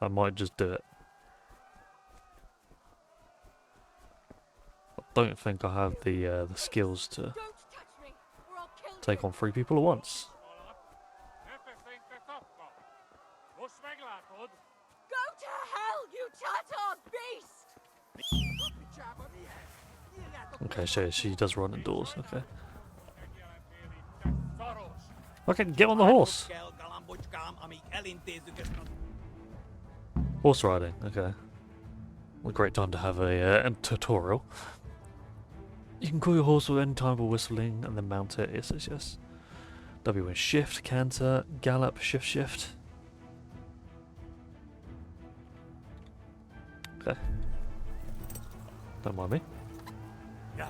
I might just do it. I don't think I have the skills to take on 3 people at once. Go to hell, you Tatar beast! Okay, so she does run indoors, okay. Okay, get on the horse. Horse riding, okay. What a great time to have a tutorial. You can call your horse at any time by whistling and then mount it. Yes, yes, yes. W and shift, canter, gallop, shift, shift. Okay. Don't mind me. Yeah.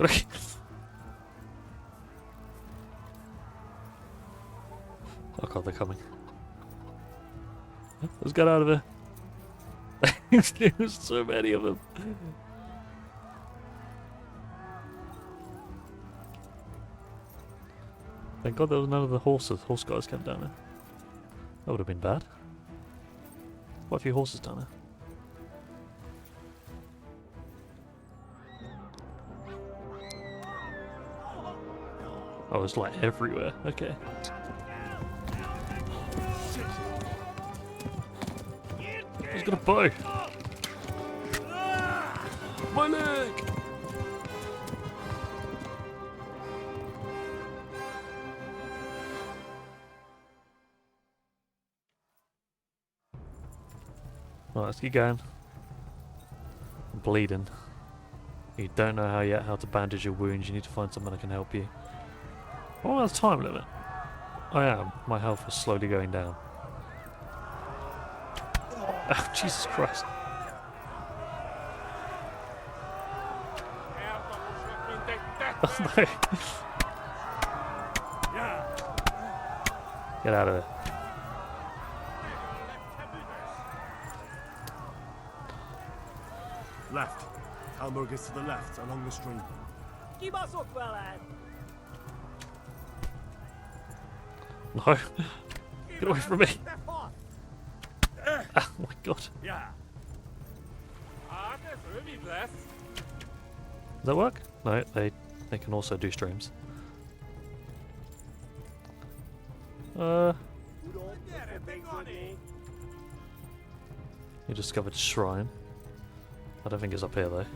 Okay. Oh god, they're coming. Let's get out of here. There's so many of them. Thank god there was none of the horse guys came down there. That would have been bad. Quite a few horses down there. Oh, it's like everywhere. Okay. He's got a bow. My leg! Right, let's get going. I'm bleeding. You don't know how to bandage your wounds. You need to find someone that can help you. Oh, that's time limit. I am. My health is slowly going down. Oh, Jesus Christ. Oh, no. Get out of there. Left. Halmurg is to the left, along the stream. No. Get away from me. Oh my god. Does that work? No, they can also do streams. You discovered a shrine. I don't think it's up here though.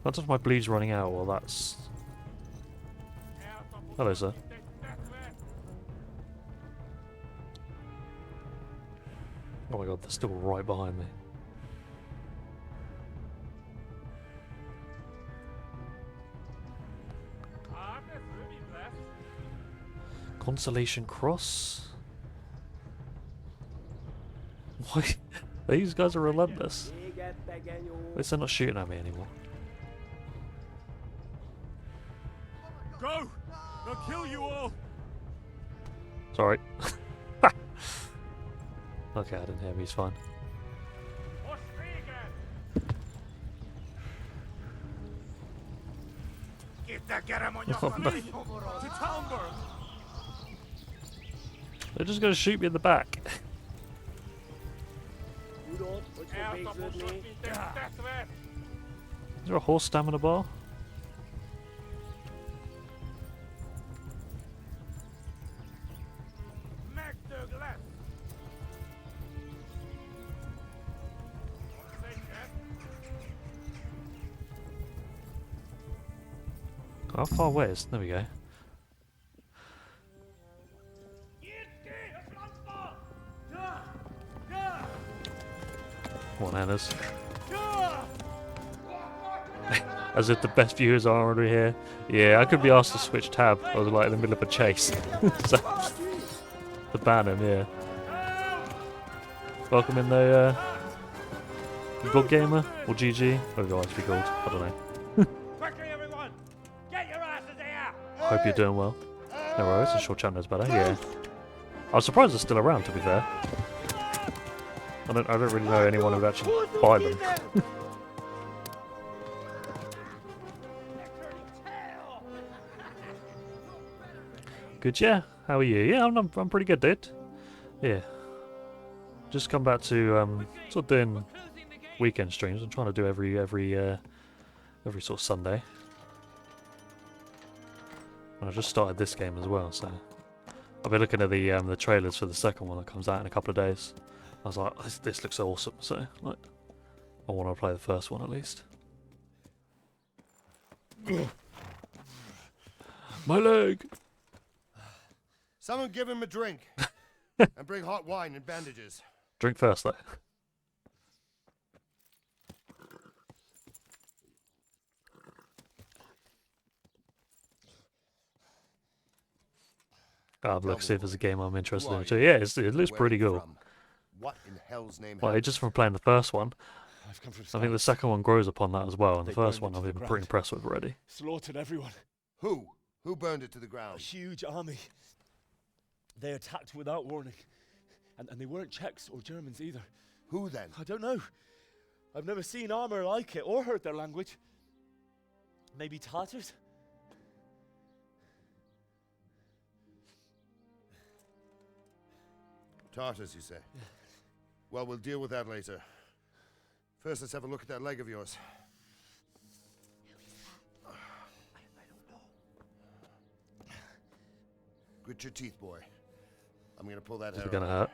That's if my bleed's running out, well that's... Hello sir. Oh my god, they're still right behind me. Consolation Cross? Why? These guys are relentless. At least they're not shooting at me anymore. Go! They'll kill you all! Sorry. Okay, I didn't hear him, he's fine. Oh, no. They're just gonna shoot me in the back. Is there a horse stamina bar? How far away is? There we go. Come on, Annas. As if the best viewers are already here. Yeah, I could be asked to switch tab. I was like in the middle of a chase. So, to ban him, yeah. Welcome in though, God Gamer or GG, whatever you want to be called. I don't know. Quickly, everyone! Get your asses here! Hope you're doing well. No worries, a short channel is better. Yeah. I was surprised they're still around. To be fair, I don't really know anyone who'd actually buy them. Good, yeah. How are you? Yeah, I'm pretty good, dude. Yeah. Just come back to sort of doing weekend streams. I'm trying to do every sort of Sunday. And I just started this game as well, so I've been looking at the trailers for the second one that comes out in a couple of days. I was like, this looks awesome, so like, I want to play the first one at least. My leg! Someone give him a drink. And bring hot wine and bandages. Drink first, though. I've looked to see if there's a game I'm interested in too. Yeah, it looks pretty cool. What in hell's name? Well, just from playing the first one, I think the second one grows upon that as well, and the first one I've been pretty impressed with already. Slaughtered everyone. Who? Who burned it to the ground? A huge army. They attacked without warning. And they weren't Czechs or Germans either. Who then? I don't know. I've never seen armor like it or heard their language. Maybe Tatars? Tartars, you say? Yeah. Well, we'll deal with that later. First, let's have a look at that leg of yours. I don't know. Grit your teeth, boy. I'm gonna pull that hair. Is it gonna hurt?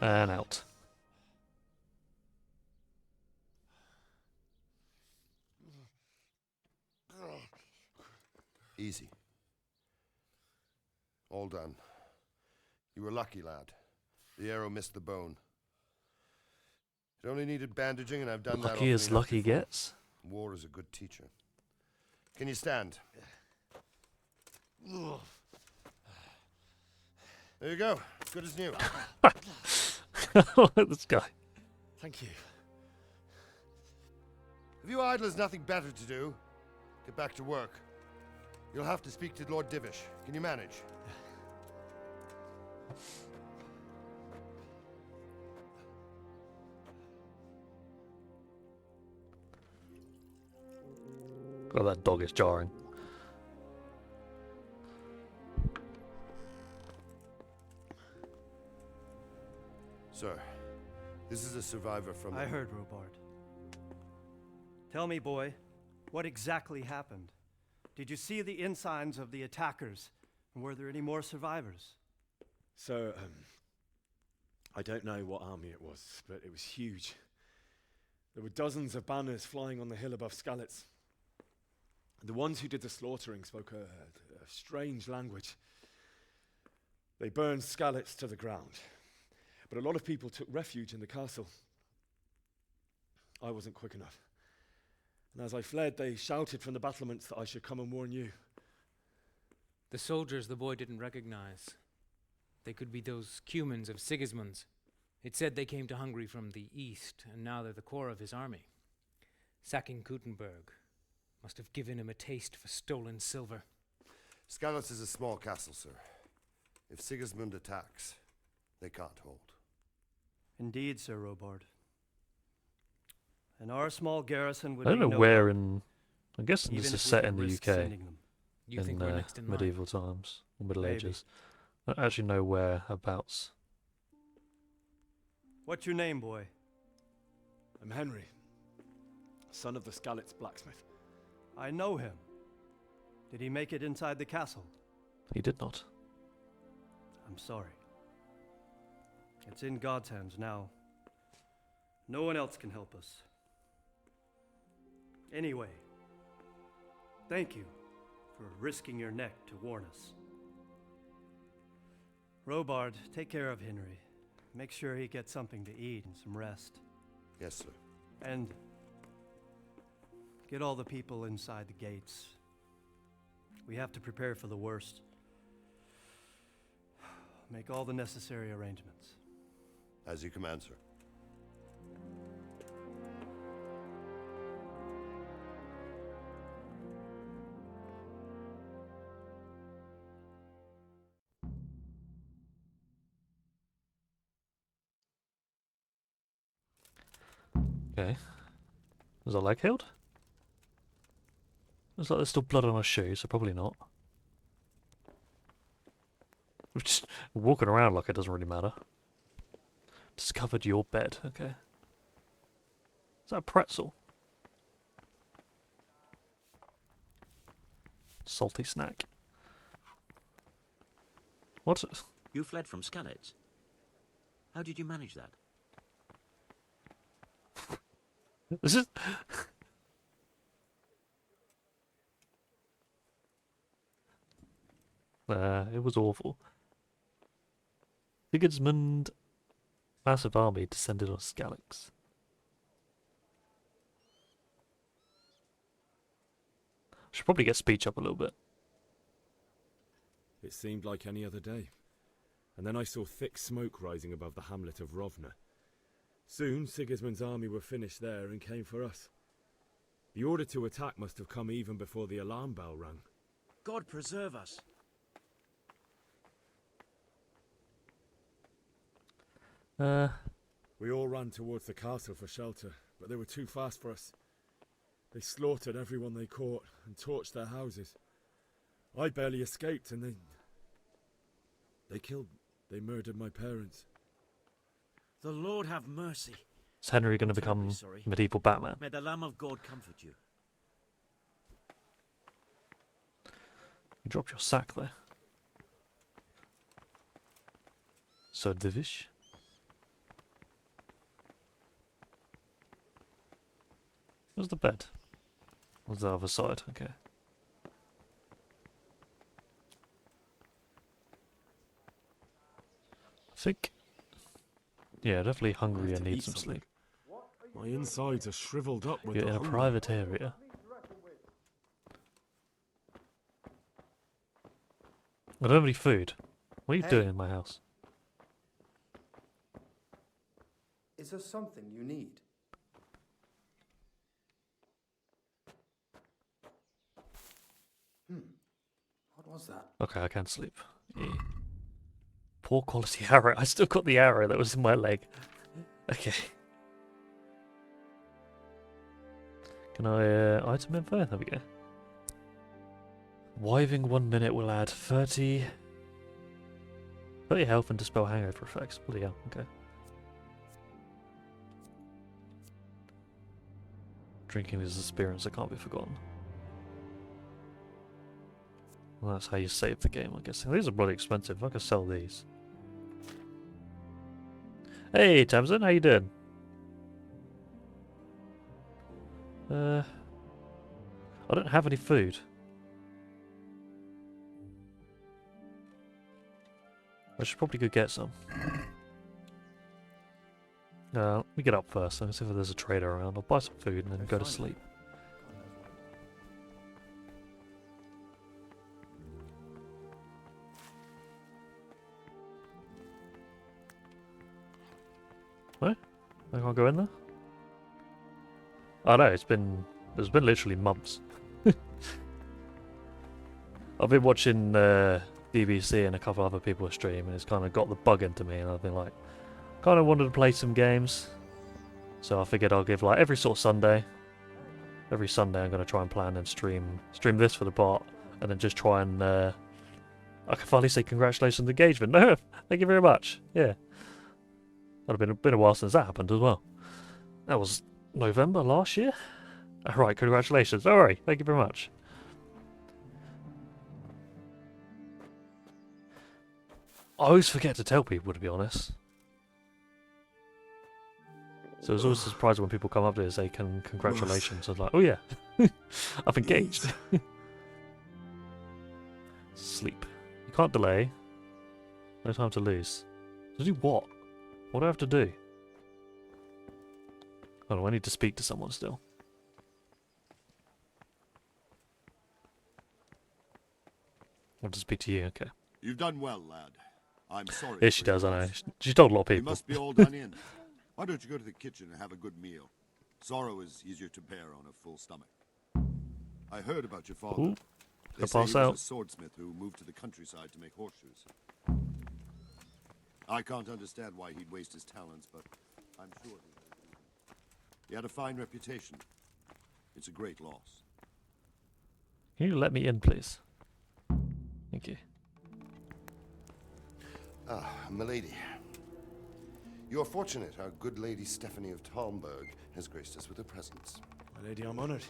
And out. Easy. All done. You were lucky, lad. The arrow missed the bone. It only needed bandaging, and I've done that. Lucky as lucky gets. War is a good teacher. Can you stand? There you go. Good as new. This guy. Thank you. Have you idlers nothing better to do? Get back to work. You'll have to speak to Lord Divish. Can you manage? Oh, that dog is jarring. Sir, this is a survivor from... I heard, Robard. Tell me, boy, what exactly happened? Did you see the ensigns of the attackers? And were there any more survivors? So, I don't know what army it was, but it was huge. There were dozens of banners flying on the hill above Skalitz. The ones who did the slaughtering spoke a strange language. They burned Skalitz to the ground. But a lot of people took refuge in the castle. I wasn't quick enough. And as I fled, they shouted from the battlements that I should come and warn you. The soldiers the boy didn't recognize. They could be those Cumans of Sigismund's. It said they came to Hungary from the east, and now they're the core of his army. Sacking Kuttenberg must have given him a taste for stolen silver. Skalitz is a small castle, sir. If Sigismund attacks, they can't hold. Indeed, Sir Robard. And our small garrison would I don't know be where in... I'm guessing even this is if we set could in the risk UK. sending them. You think we're next in line? Medieval times, or Middle Maybe. Ages. I don't actually know whereabouts. What's your name, boy? I'm Henry, son of the Skalitz blacksmith. I know him. Did he make it inside the castle? He did not. I'm sorry. It's in God's hands now. No one else can help us. Anyway, thank you for risking your neck to warn us. Robard, take care of Henry. Make sure he gets something to eat and some rest. Yes, sir. And get all the people inside the gates. We have to prepare for the worst. Make all the necessary arrangements. As you command, sir. Okay. Was our leg healed? Looks like there's still blood on my shoe, so probably not. We're just walking around like it doesn't really matter. Discovered your bed, okay. Is that a pretzel? Salty snack. What? You fled from Skalitz. How did you manage that? This is... it was awful. Sigismund, massive army descended on Skalitz. Should probably get speech up a little bit. It seemed like any other day. And then I saw thick smoke rising above the hamlet of Rovna. Soon Sigismund's army were finished there and came for us. The order to attack must have come even before the alarm bell rang. God preserve us. We all ran towards the castle for shelter, but they were too fast for us. They slaughtered everyone they caught and torched their houses. I barely escaped, and they murdered my parents. The Lord have mercy. Is Henry going to become medieval Batman? May the Lamb of God comfort you. You dropped your sack there. So divish. Where's the bed? Where's the other side? Okay. I think... Yeah, definitely hungry and need some sleep. My insides are shriveled up with You're the in a hunger. private area. I don't have any food. What are you doing in my house? Is there something you need? What was that? Okay, I can sleep. Yeah. Poor quality arrow. I still got the arrow that was in my leg. Okay. Can I item info? There we go. Wiving 1 minute will add 30 health and dispel hangover effects. Bloody hell, okay. Drinking is an experience that can't be forgotten. Well, that's how you save the game, I guess. These are bloody expensive. I can sell these. Hey, Tamsin, how you doing? I don't have any food. I should probably go get some. Let me get up first. Let me see if there's a trader around. I'll buy some food and then go to sleep. What? I can't go in there? Oh no, there's been literally months. I've been watching BBC and a couple other people stream, and it's kind of got the bug into me, and I've been like, kind of wanted to play some games, so I figured I'll give like every sort of Sunday. Every Sunday I'm going to try and plan and stream this for the bot, and then just try and I can finally say congratulations on the engagement. No, thank you very much. Yeah, that'd have been a while since that happened as well. That was November last year. All right, congratulations. All right, thank you very much. I always forget to tell people, to be honest. So it's always surprising when people come up to it and say, congratulations. I was like, oh yeah, I've engaged. Sleep. You can't delay. No time to lose. To do what? What do I have to do? Oh, I need to speak to someone still. I have to speak to you, okay. You've done well, lad. I'm sorry. Yes, she does, I know. She told a lot of people. You must be all done in. Why don't you go to the kitchen and have a good meal? Sorrow is easier to bear on a full stomach. I heard about your father. Ooh, They say pass he was out. a swordsmith who moved to the countryside to make horseshoes. I can't understand why he'd waste his talents, but I'm sure he had a fine reputation. It's a great loss. Can you let me in, please? Thank you. Ah, milady. You're fortunate our good lady Stephanie of Talmberg has graced us with her presence. My lady, I'm honored.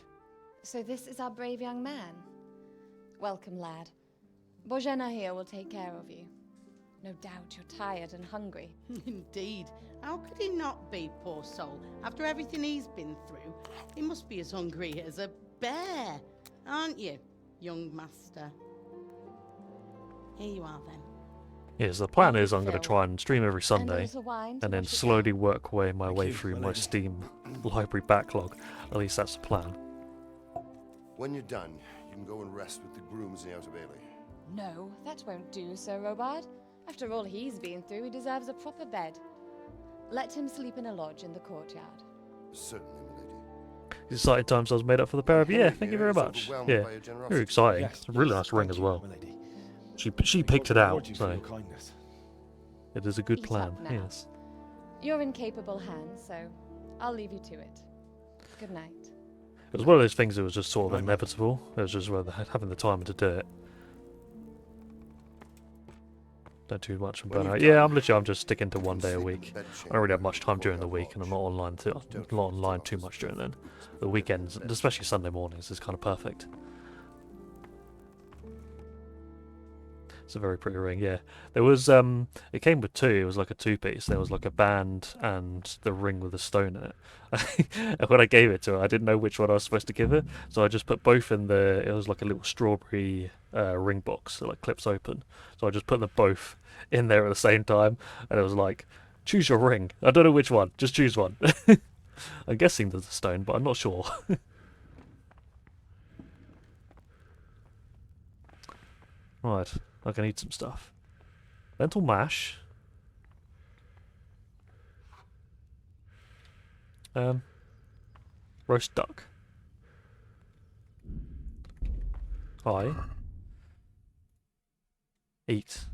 So this is our brave young man. Welcome, lad. Bojena here will take care of you. No doubt you're tired and hungry. Indeed. How could he not be, poor soul? After everything he's been through, he must be as hungry as a bear, aren't you, young master? Here you are, then. Yes, the plan is I'm going to try and stream every And a Sunday, little wine to and then wash it slowly work my way you, through my my lady. Steam library backlog. At least that's the plan. When you're done, you can go and rest with the grooms in the Outer Bailey. No, that won't do, Sir Robard. After all he's been through, he deserves a proper bed. Let him sleep in a lodge in the courtyard. Certainly, milady. Exciting times I was made up for the pair of you. Yeah, Henry thank you here very is much. overwhelmed Yeah, by your generosity. very exciting. Yes, It's a really yes, nice ring thank as you, well. my lady. She May picked God it out, reward you for so your kindness. it is a good Eat plan. up now. Yes. You're in capable hands, so I'll leave you to it. Good night. It was one of those things that was just sort of Right, mate. inevitable. It was just whether having the time to do it. Don't do much and When burn you've out. done, Yeah, I'm just sticking to you one can day a sleep in week. the I don't really bedchamber have much in the time during the courtyard week, and I'm lodge. not online Don't not forget online to too office much during then. boots. The weekends, especially Sunday mornings, is kind of perfect. It's a very pretty ring, yeah. There was it came with two. It was like a two-piece. There was like a band and the ring with a stone in it. And when I gave it to her, I didn't know which one I was supposed to give her, so I just put both in the. It was like a little strawberry ring box that like clips open. So I just put them both in there at the same time, and it was like, choose your ring. I don't know which one. Just choose one. I'm guessing there's a stone, but I'm not sure. Right. I can eat some stuff. Lentil mash. Roast duck. Hi. Eat.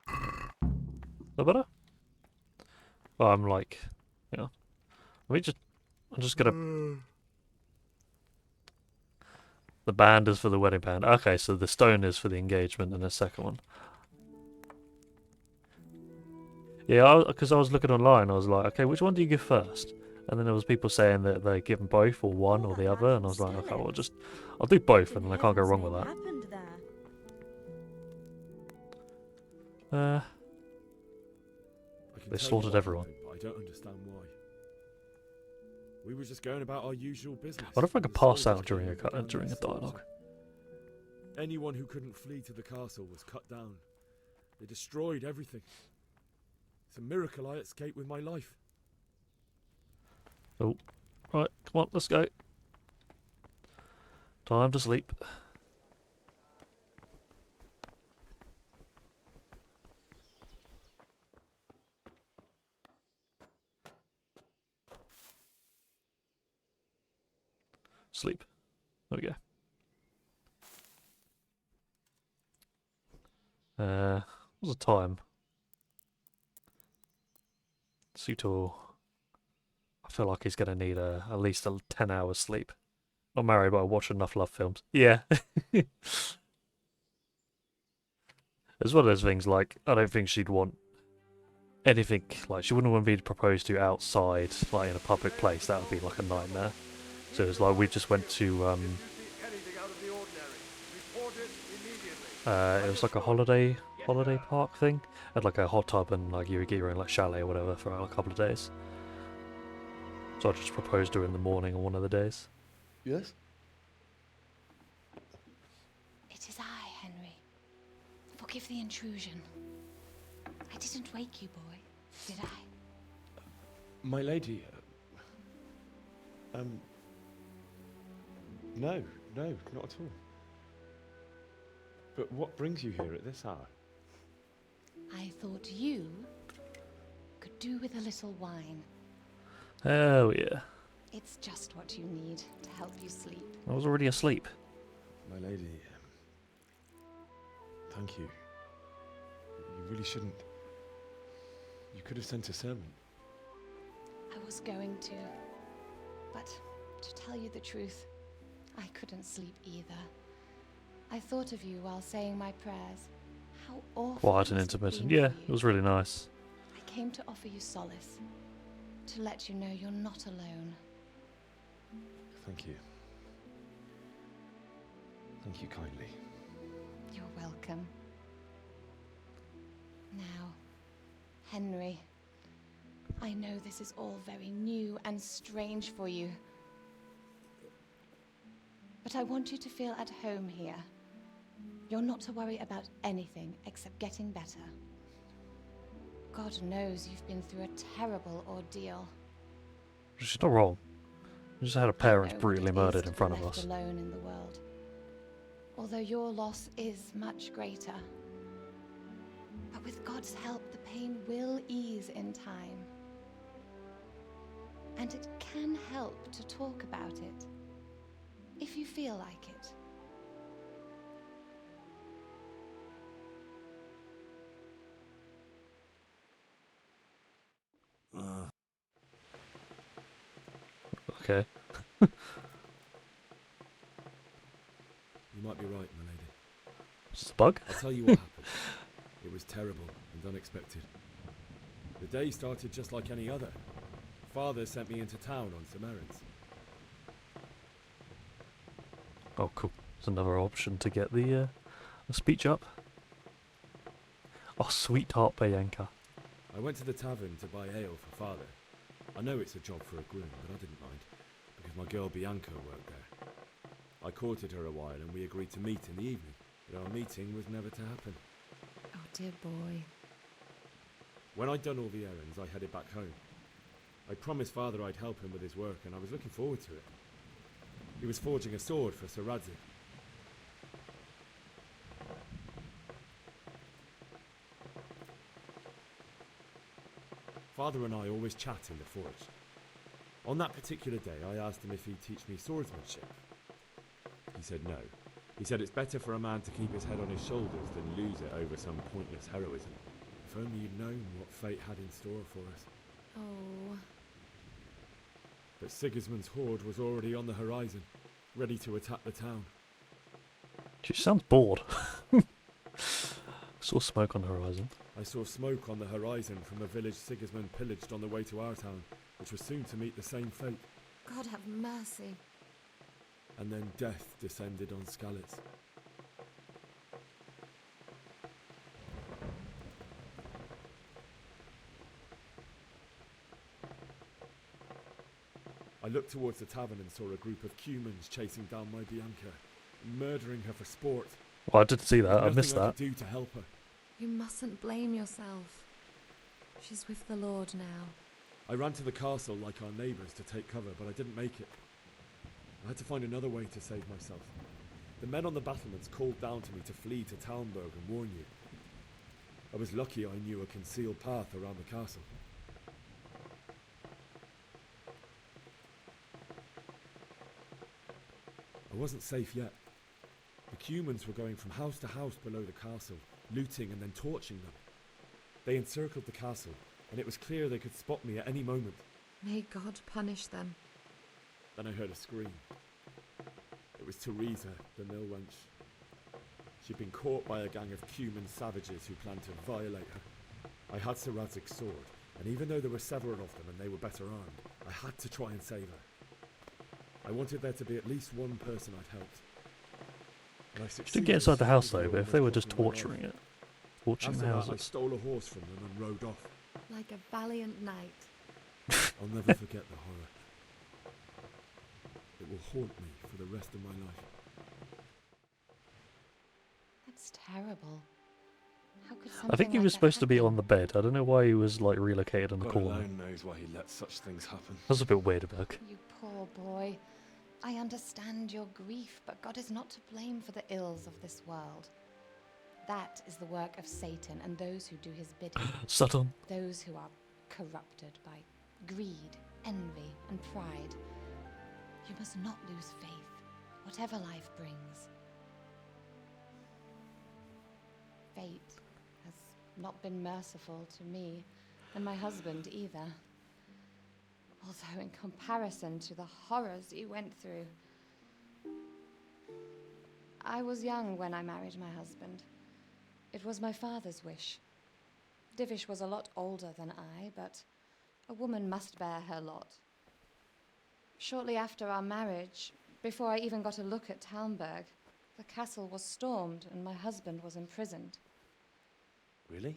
Is that better? Oh, I'm like, yeah. I'm just gonna. The band is for the wedding band. Okay, so the stone is for the engagement and the second one. Yeah, because I was looking online, I was like, okay, which one do you give first? And then there was people saying that they give them both or one or the other, and I was like, okay, well, I'll do both, and then I can't go wrong with that. Happened there? I can They tell you slaughtered what everyone. happened, but I don't understand why. We were just going about our usual business. I wonder if I when could the pass soldiers out came during over down during a their swords. dialogue. Anyone who couldn't flee to the castle was cut down. They destroyed everything. It's a miracle I escaped with my life. Oh, right, come on, let's go. Time to sleep. Sleep. There we go. What's the time? Sutor. I feel like he's gonna need at least 10 hours sleep. Not married, but I watch enough love films. Yeah. It's one of those things, like, I don't think she'd want anything, like, she wouldn't want to be proposed to outside, like, in a public place. That would be, like, a nightmare. So it's like, we just went to, it was like a holiday holiday park thing. Had like a hot tub and like you get your own like chalet or whatever for like, a couple of days. So I just proposed to her in the morning on one of the days. Yes? It is I, Henry. Forgive the intrusion. I didn't wake you, boy, did I? My lady. No, not at all. But what brings you here at this hour? I thought you could do with a little wine. Oh yeah. It's just what you need to help you sleep. I was already asleep. My lady, thank you. You really shouldn't. You could have sent a servant. I was going to, but to tell you the truth, I couldn't sleep either. I thought of you while saying my prayers. How awful. Quiet and intermittent. Yeah, it was really nice. I came to offer you solace, to let you know you're not alone. Thank you. Thank you kindly. You're welcome. Now, Henry, I know this is all very new and strange for you, but I want you to feel at home here. You're not to worry about anything except getting better. God knows you've been through a terrible ordeal. She's not wrong. We just had her parents I know brutally what it is murdered to in be front of left us. alone in the world. Although your loss is much greater. But with God's help, the pain will ease in time. And it can help to talk about it, if you feel like it. Okay. You might be right, my lady. Just a bug? I'll tell you what happened. It was terrible and unexpected. The day started just like any other. Father sent me into town on some errands. Oh, cool. There's another option to get the speech up. Oh, sweetheart Bianca. I went to the tavern to buy ale for Father. I know it's a job for a groom, but I didn't mind, because my girl Bianca worked there. I courted her a while and we agreed to meet in the evening, but our meeting was never to happen. Oh, dear boy. When I'd done all the errands, I headed back home. I promised Father I'd help him with his work, and I was looking forward to it. He was forging a sword for Sir Radzik. Father and I always chat in the forge. On that particular day, I asked him if he'd teach me swordsmanship. He said no. He said it's better for a man to keep his head on his shoulders than lose it over some pointless heroism. If only you'd known what fate had in store for us. Oh. But Sigismund's horde was already on the horizon, ready to attack the town. She sounds bored. Saw smoke on the horizon. I saw smoke on the horizon from a village Sigismund pillaged on the way to our town, which was soon to meet the same fate. God have mercy. And then death descended on Skalitz. I looked towards the tavern and saw a group of Cumans chasing down my Bianca, murdering her for sport. Well, I did see that. I missed Nothing I that. could do to help her. You mustn't blame yourself. She's with the Lord now. I ran to the castle like our neighbours to take cover, but I didn't make it. I had to find another way to save myself. The men on the battlements called down to me to flee to Talmberg and warn you. I was lucky I knew a concealed path around the castle. I wasn't safe yet. The Cumans were going from house to house below the castle, looting and then torching them. They encircled the castle, and it was clear they could spot me at any moment. May God punish them. Then I heard a scream. It was Teresa, the mill wench. She'd been caught by a gang of Cuman savages who planned to violate her. I had Sir Radzig's sword, and even though there were several of them and they were better armed, I had to try and save her. I wanted there to be at least one person I'd helped. And I She did get inside the house though, but if they were just torturing it. Watching After the that, I houses. stole a horse from them and rode off. Like a valiant knight. I'll never forget the horror. It will haunt me for the rest of my life. That's terrible. How could something I think he like was that supposed to be happen? on the bed. I don't know why he was like relocated in the God corner. alone knows why he let such things happen. That's a bit weird, Burke. You poor boy. I understand your grief, but God is not to blame for the ills of this world. That is the work of Satan and those who do his bidding. Satan. Those who are corrupted by greed, envy, and pride. You must not lose faith, whatever life brings. Fate has not been merciful to me and my husband either. Although in comparison to the horrors you went through. I was young when I married my husband. It was my father's wish. Divish was a lot older than I, but a woman must bear her lot. Shortly after our marriage, before I even got a look at Talmberg, the castle was stormed and my husband was imprisoned. Really?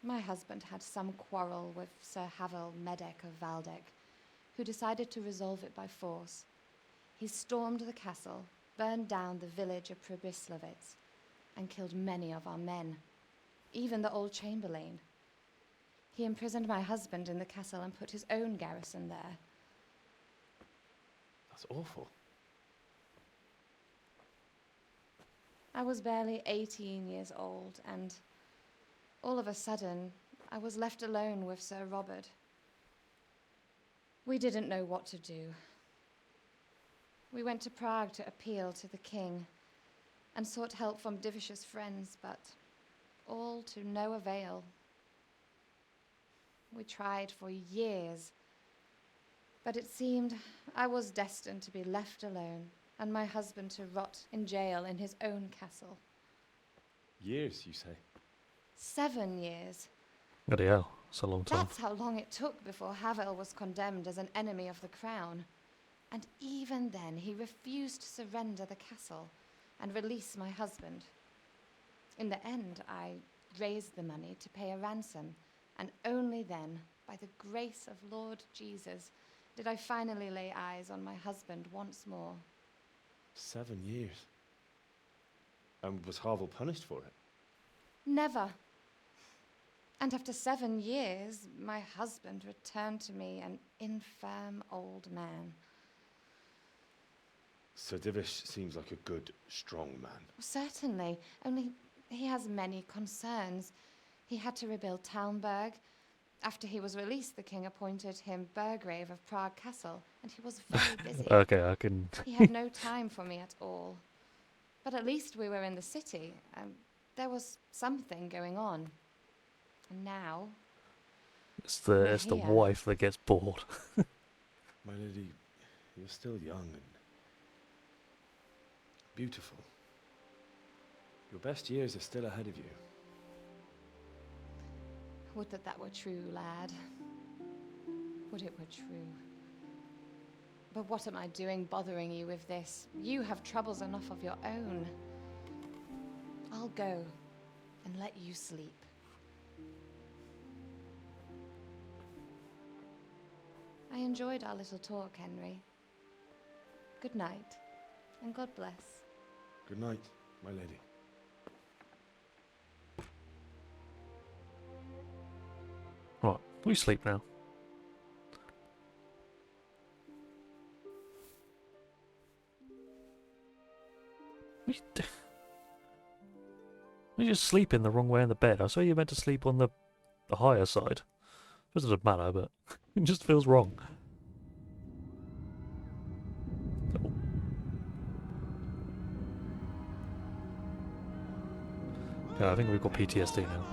My husband had some quarrel with Sir Havel Medek of Valdek, who decided to resolve it by force. He stormed the castle, burned down the village of Pribyslavitz, and killed many of our men, even the old chamberlain. He imprisoned my husband in the castle and put his own garrison there. That's awful. I was barely 18 years old, and all of a sudden, I was left alone with Sir Robert. We didn't know what to do. We went to Prague to appeal to the king and sought help from Divish's friends, but all to no avail. We tried for years, but it seemed I was destined to be left alone and my husband to rot in jail in his own castle. Years, you say? 7 years. Bloody hell, that's a long time. That's how long it took before Havel was condemned as an enemy of the crown. And even then, he refused to surrender the castle and release my husband. In the end, I raised the money to pay a ransom, and only then, by the grace of Lord Jesus, did I finally lay eyes on my husband once more. 7 years. And was Havel punished for it? Never. And after 7 years, my husband returned to me an infirm old man. Sir Divish seems like a good, strong man. Certainly, only he has many concerns. He had to rebuild Talmberg. After he was released, the king appointed him Burgrave of Prague Castle, and he was very busy. Okay, I can... He had no time for me at all. But at least we were in the city. There was something going on. And now... It's the here. wife that gets bored. My lady, you're still young and beautiful. Your best years are still ahead of you. Would that that were true, lad. Would it were true. But what am I doing bothering you with this? You have troubles enough of your own. I'll go and let you sleep. I enjoyed our little talk, Henry. Good night, and God bless. Good night, my lady. Right, we sleep now. We just sleep in the wrong way in the bed. I swear you're meant to sleep on the higher side. It doesn't matter, but it just feels wrong. Oh. Yeah, I think we've got PTSD now.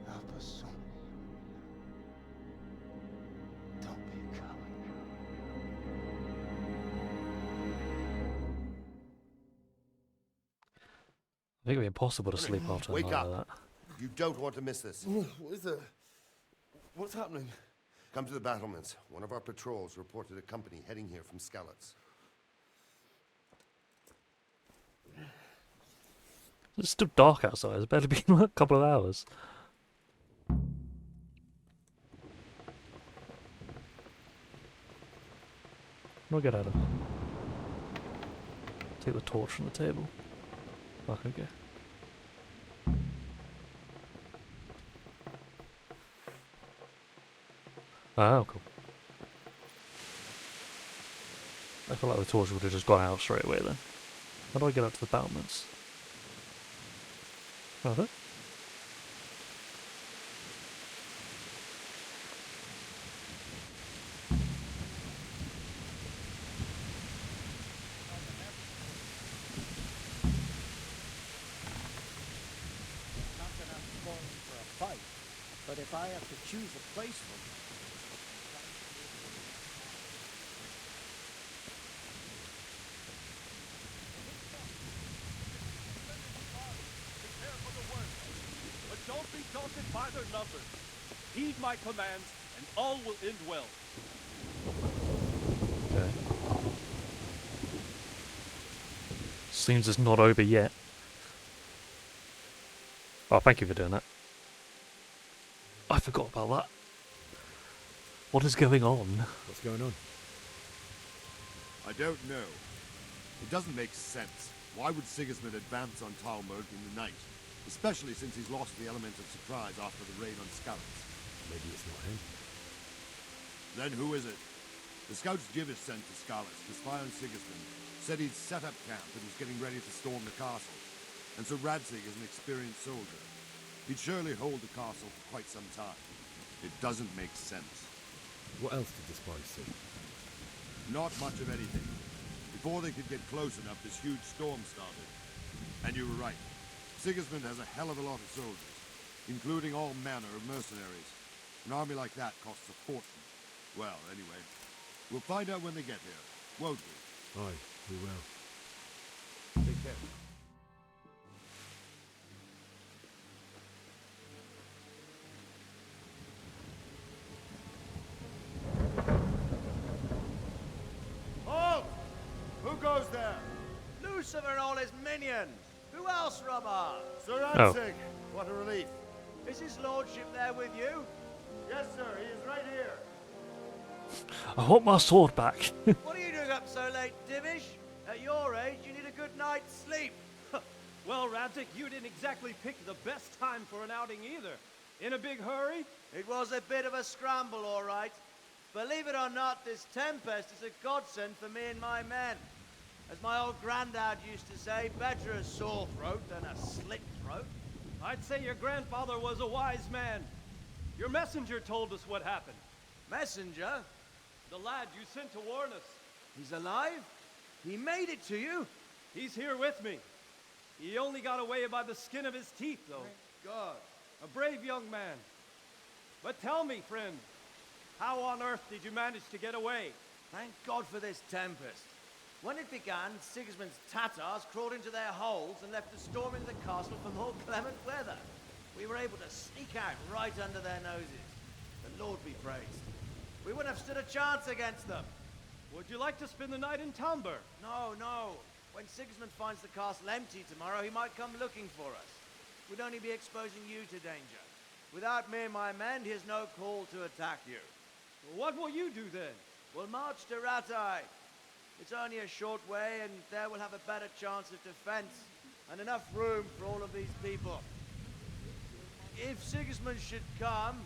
Help us, son. Don't be a coward. I think it'd be impossible to sleep after a Wake night up. like that. You don't want to miss this. What is it? What's happening? Come to the battlements. One of our patrols reported a company heading here from Skalitz. It's still dark outside. It's barely been like a couple of hours. I'll get out of. Take the torch from the table. Back I go. Oh, cool. I feel like the torch would have just gone out straight away then. How do I get up to the battlements? Oh, there? Not that I'm calling for a fight, but if I have to choose a place for them, But don't be daunted by their numbers. Heed my commands, and all will end well. Okay. Seems it's not over yet. Oh, thank you for doing that. I forgot about that. What is going on? What's going on? I don't know. It doesn't make sense. Why would Sigismund advance on Talmberg in the night? Especially since he's lost the element of surprise after the raid on Skalitz. Maybe it's not him. Then who is it? The scouts Jivis sent to Skalitz to spy on Sigismund said he'd set up camp and was getting ready to storm the castle. And so Radzig is an experienced soldier. He'd surely hold the castle for quite some time. It doesn't make sense. What else did the spies see? Not much of anything. Before they could get close enough, this huge storm started. And you were right. Sigismund has a hell of a lot of soldiers, including all manner of mercenaries. An army like that costs a fortune. Well, anyway, we'll find out when they get here, won't we? Aye, we will. Take care. Halt! Who goes there? Lucifer and all his minions. Who else, Robert? Sir Radzig, what a relief. Is his lordship there with you? Yes, sir, he is right here. I want my sword back. What are you doing up so late, Divish? At your age, you need a good night's sleep. Well, Radzig, you didn't exactly pick the best time for an outing either. In a big hurry? It was a bit of a scramble, all right. Believe it or not, this tempest is a godsend for me and my men. As my old granddad used to say, better a sore throat than a slit throat. I'd say your grandfather was a wise man. Your messenger told us what happened. Messenger? The lad you sent to warn us. He's alive? He made it to you? He's here with me. He only got away by the skin of his teeth, though. Thank God. A brave young man. But tell me, friend, how on earth did you manage to get away? Thank God for this tempest. When it began, Sigismund's Tatars crawled into their holes and left a storm into the castle for more clement weather. We were able to sneak out right under their noses. The Lord be praised. We wouldn't have stood a chance against them. Would you like to spend the night in Talmberg? No, no. When Sigismund finds the castle empty tomorrow, he might come looking for us. We'd only be exposing you to danger. Without me and my men, he has no call to attack you. Well, what will you do then? We'll march to Ratai. It's only a short way, and there we'll have a better chance of defense and enough room for all of these people. If Sigismund should come,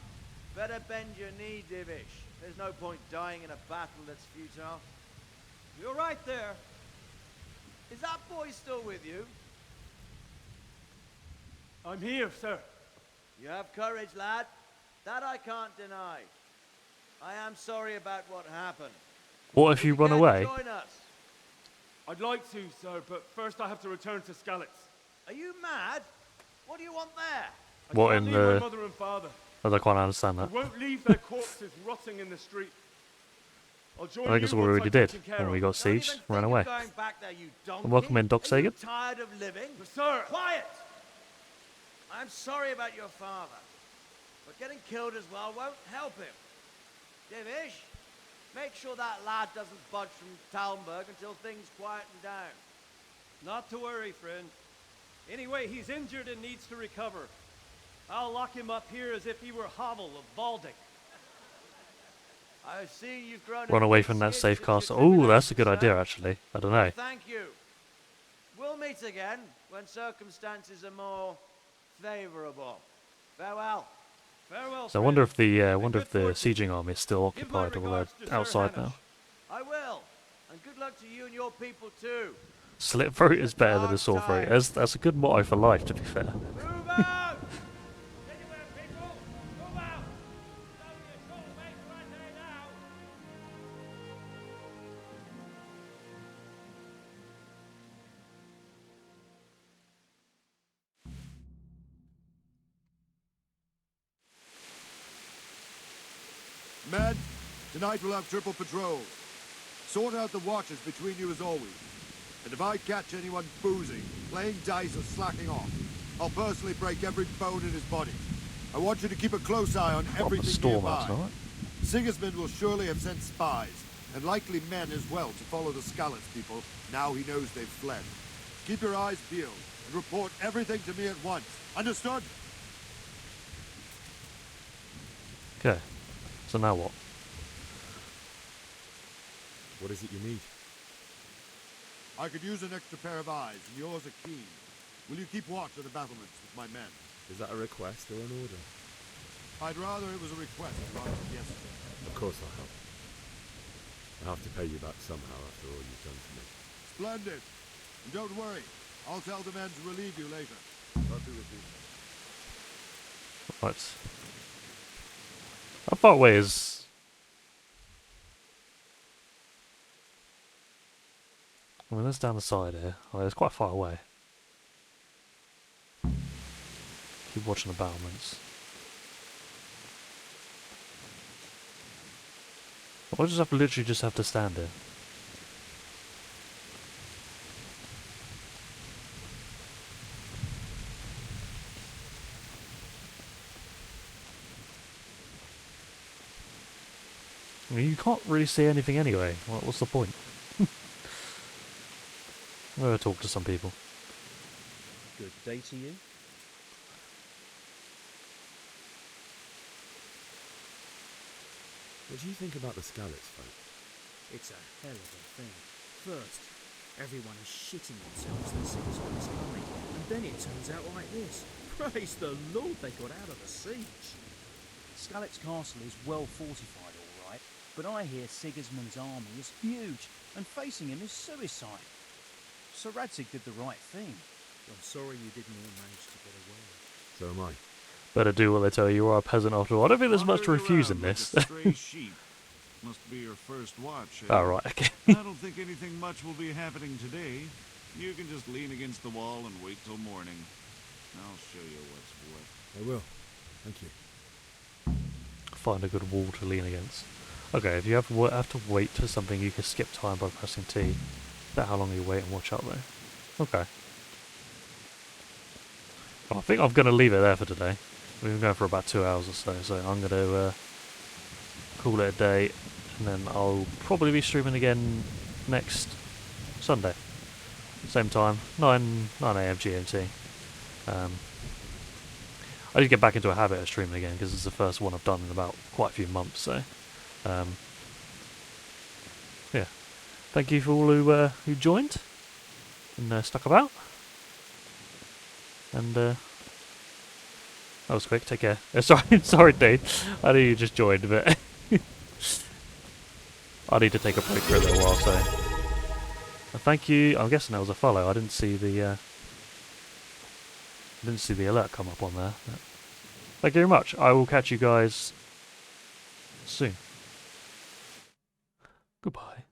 better bend your knee, Divish. There's no point dying in a battle that's futile. You're right there. Is that boy still with you? I'm here, sir. You have courage, lad. That I can't deny. I am sorry about what happened. What if you run away? Join us. I'd like to, sir, but first I have to return to Skalitz. Are you mad? What do you want there? What in leave the? my mother and father. I can't understand I that. won't leave their corpses rotting in the street. I'll I join think that's you what we once already I've did taken care when of we it. got Don't sieged, even ran think away. of going back there, you donkey. And welcome in, Doc Are you Sagan. tired of living? Sir! Quiet! I'm sorry about your father, but getting killed as well won't help him. Divish, make sure that lad doesn't budge from Talmberg until things quieten down. Not to worry, friend. Anyway, he's injured and needs to recover. I'll lock him up here as if he were Havel of Baldic. I see you've grown Run a away thick from that skin safe since castle. your Oh, that's a good tribulations, idea, sir. actually. I don't know. Thank you. We'll meet again when circumstances are more favorable. Farewell. Farewell, So I wonder if the sieging army is still occupied or they're outside now. I will. And good luck to you and your people too. Slit throat is better than a sore throat. That's a good motto for life, to be fair. Move out! Men, tonight we'll have triple patrols. Sort out the watches between you as always. And if I catch anyone boozing, playing dice or slacking off, I'll personally break every bone in his body. I want you to keep a close eye on everything storm nearby. last night. Sigismund will surely have sent spies, and likely men as well, to follow the Skalitz people, now he knows they've fled. Keep your eyes peeled, and report everything to me at once. Understood? Okay. So now what? What is it you need? I could use an extra pair of eyes, and yours are keen. Will you keep watch of the battlements with my men? Is that a request or an order? I'd rather it was a request rather than yes. Of course I'll help. I have to pay you back somehow after all you've done for me. Splendid. And don't worry. I'll tell the men to relieve you later. I'll be with you. Right. How far away is... I mean, that's down the side here. Oh, it's quite far away. Keep watching the battlements. I'll just have to literally just have to stand here. I mean, you can't really see anything anyway. What's the point? I'm going to talk to some people. Good day to you. What do you think about the Skalitz folk? It's a hell of a thing. First, everyone is shitting themselves that Sigismund's coming, and then it turns out like this. Praise the Lord they got out of the siege. Skalitz Castle is well fortified, all right, but I hear Sigismund's army is huge, and facing him is suicide. Sir Radzig did the right thing. I'm sorry you didn't all manage to get away. So am I. Better do what they tell you. You are a peasant after all. I don't think there's much to refuse in this. Stray sheep. Must be your first watch. Oh, right, okay. I don't think anything much will be happening today. You can just lean against the wall and wait till morning. I'll show you what's what. I will. Thank you. Find a good wall to lean against. Okay, if you have to wait for something, you can skip time by pressing T. Is that how long you wait and watch out though? Okay. Well, I think I'm going to leave it there for today. We've been going for about 2 hours or so, so I'm going to call it a day, and then I'll probably be streaming again next Sunday. Same time, 9 AM GMT. I need to get back into a habit of streaming again, because it's the first one I've done in about quite a few months, so... yeah. Thank you for all who joined, and stuck about. And, that was quick, take care. Sorry Dave, I know you just joined, but... I need to take a break for a little while, so... thank you, I'm guessing that was a follow, I didn't see the alert come up on there. Thank you very much, I will catch you guys soon. Goodbye.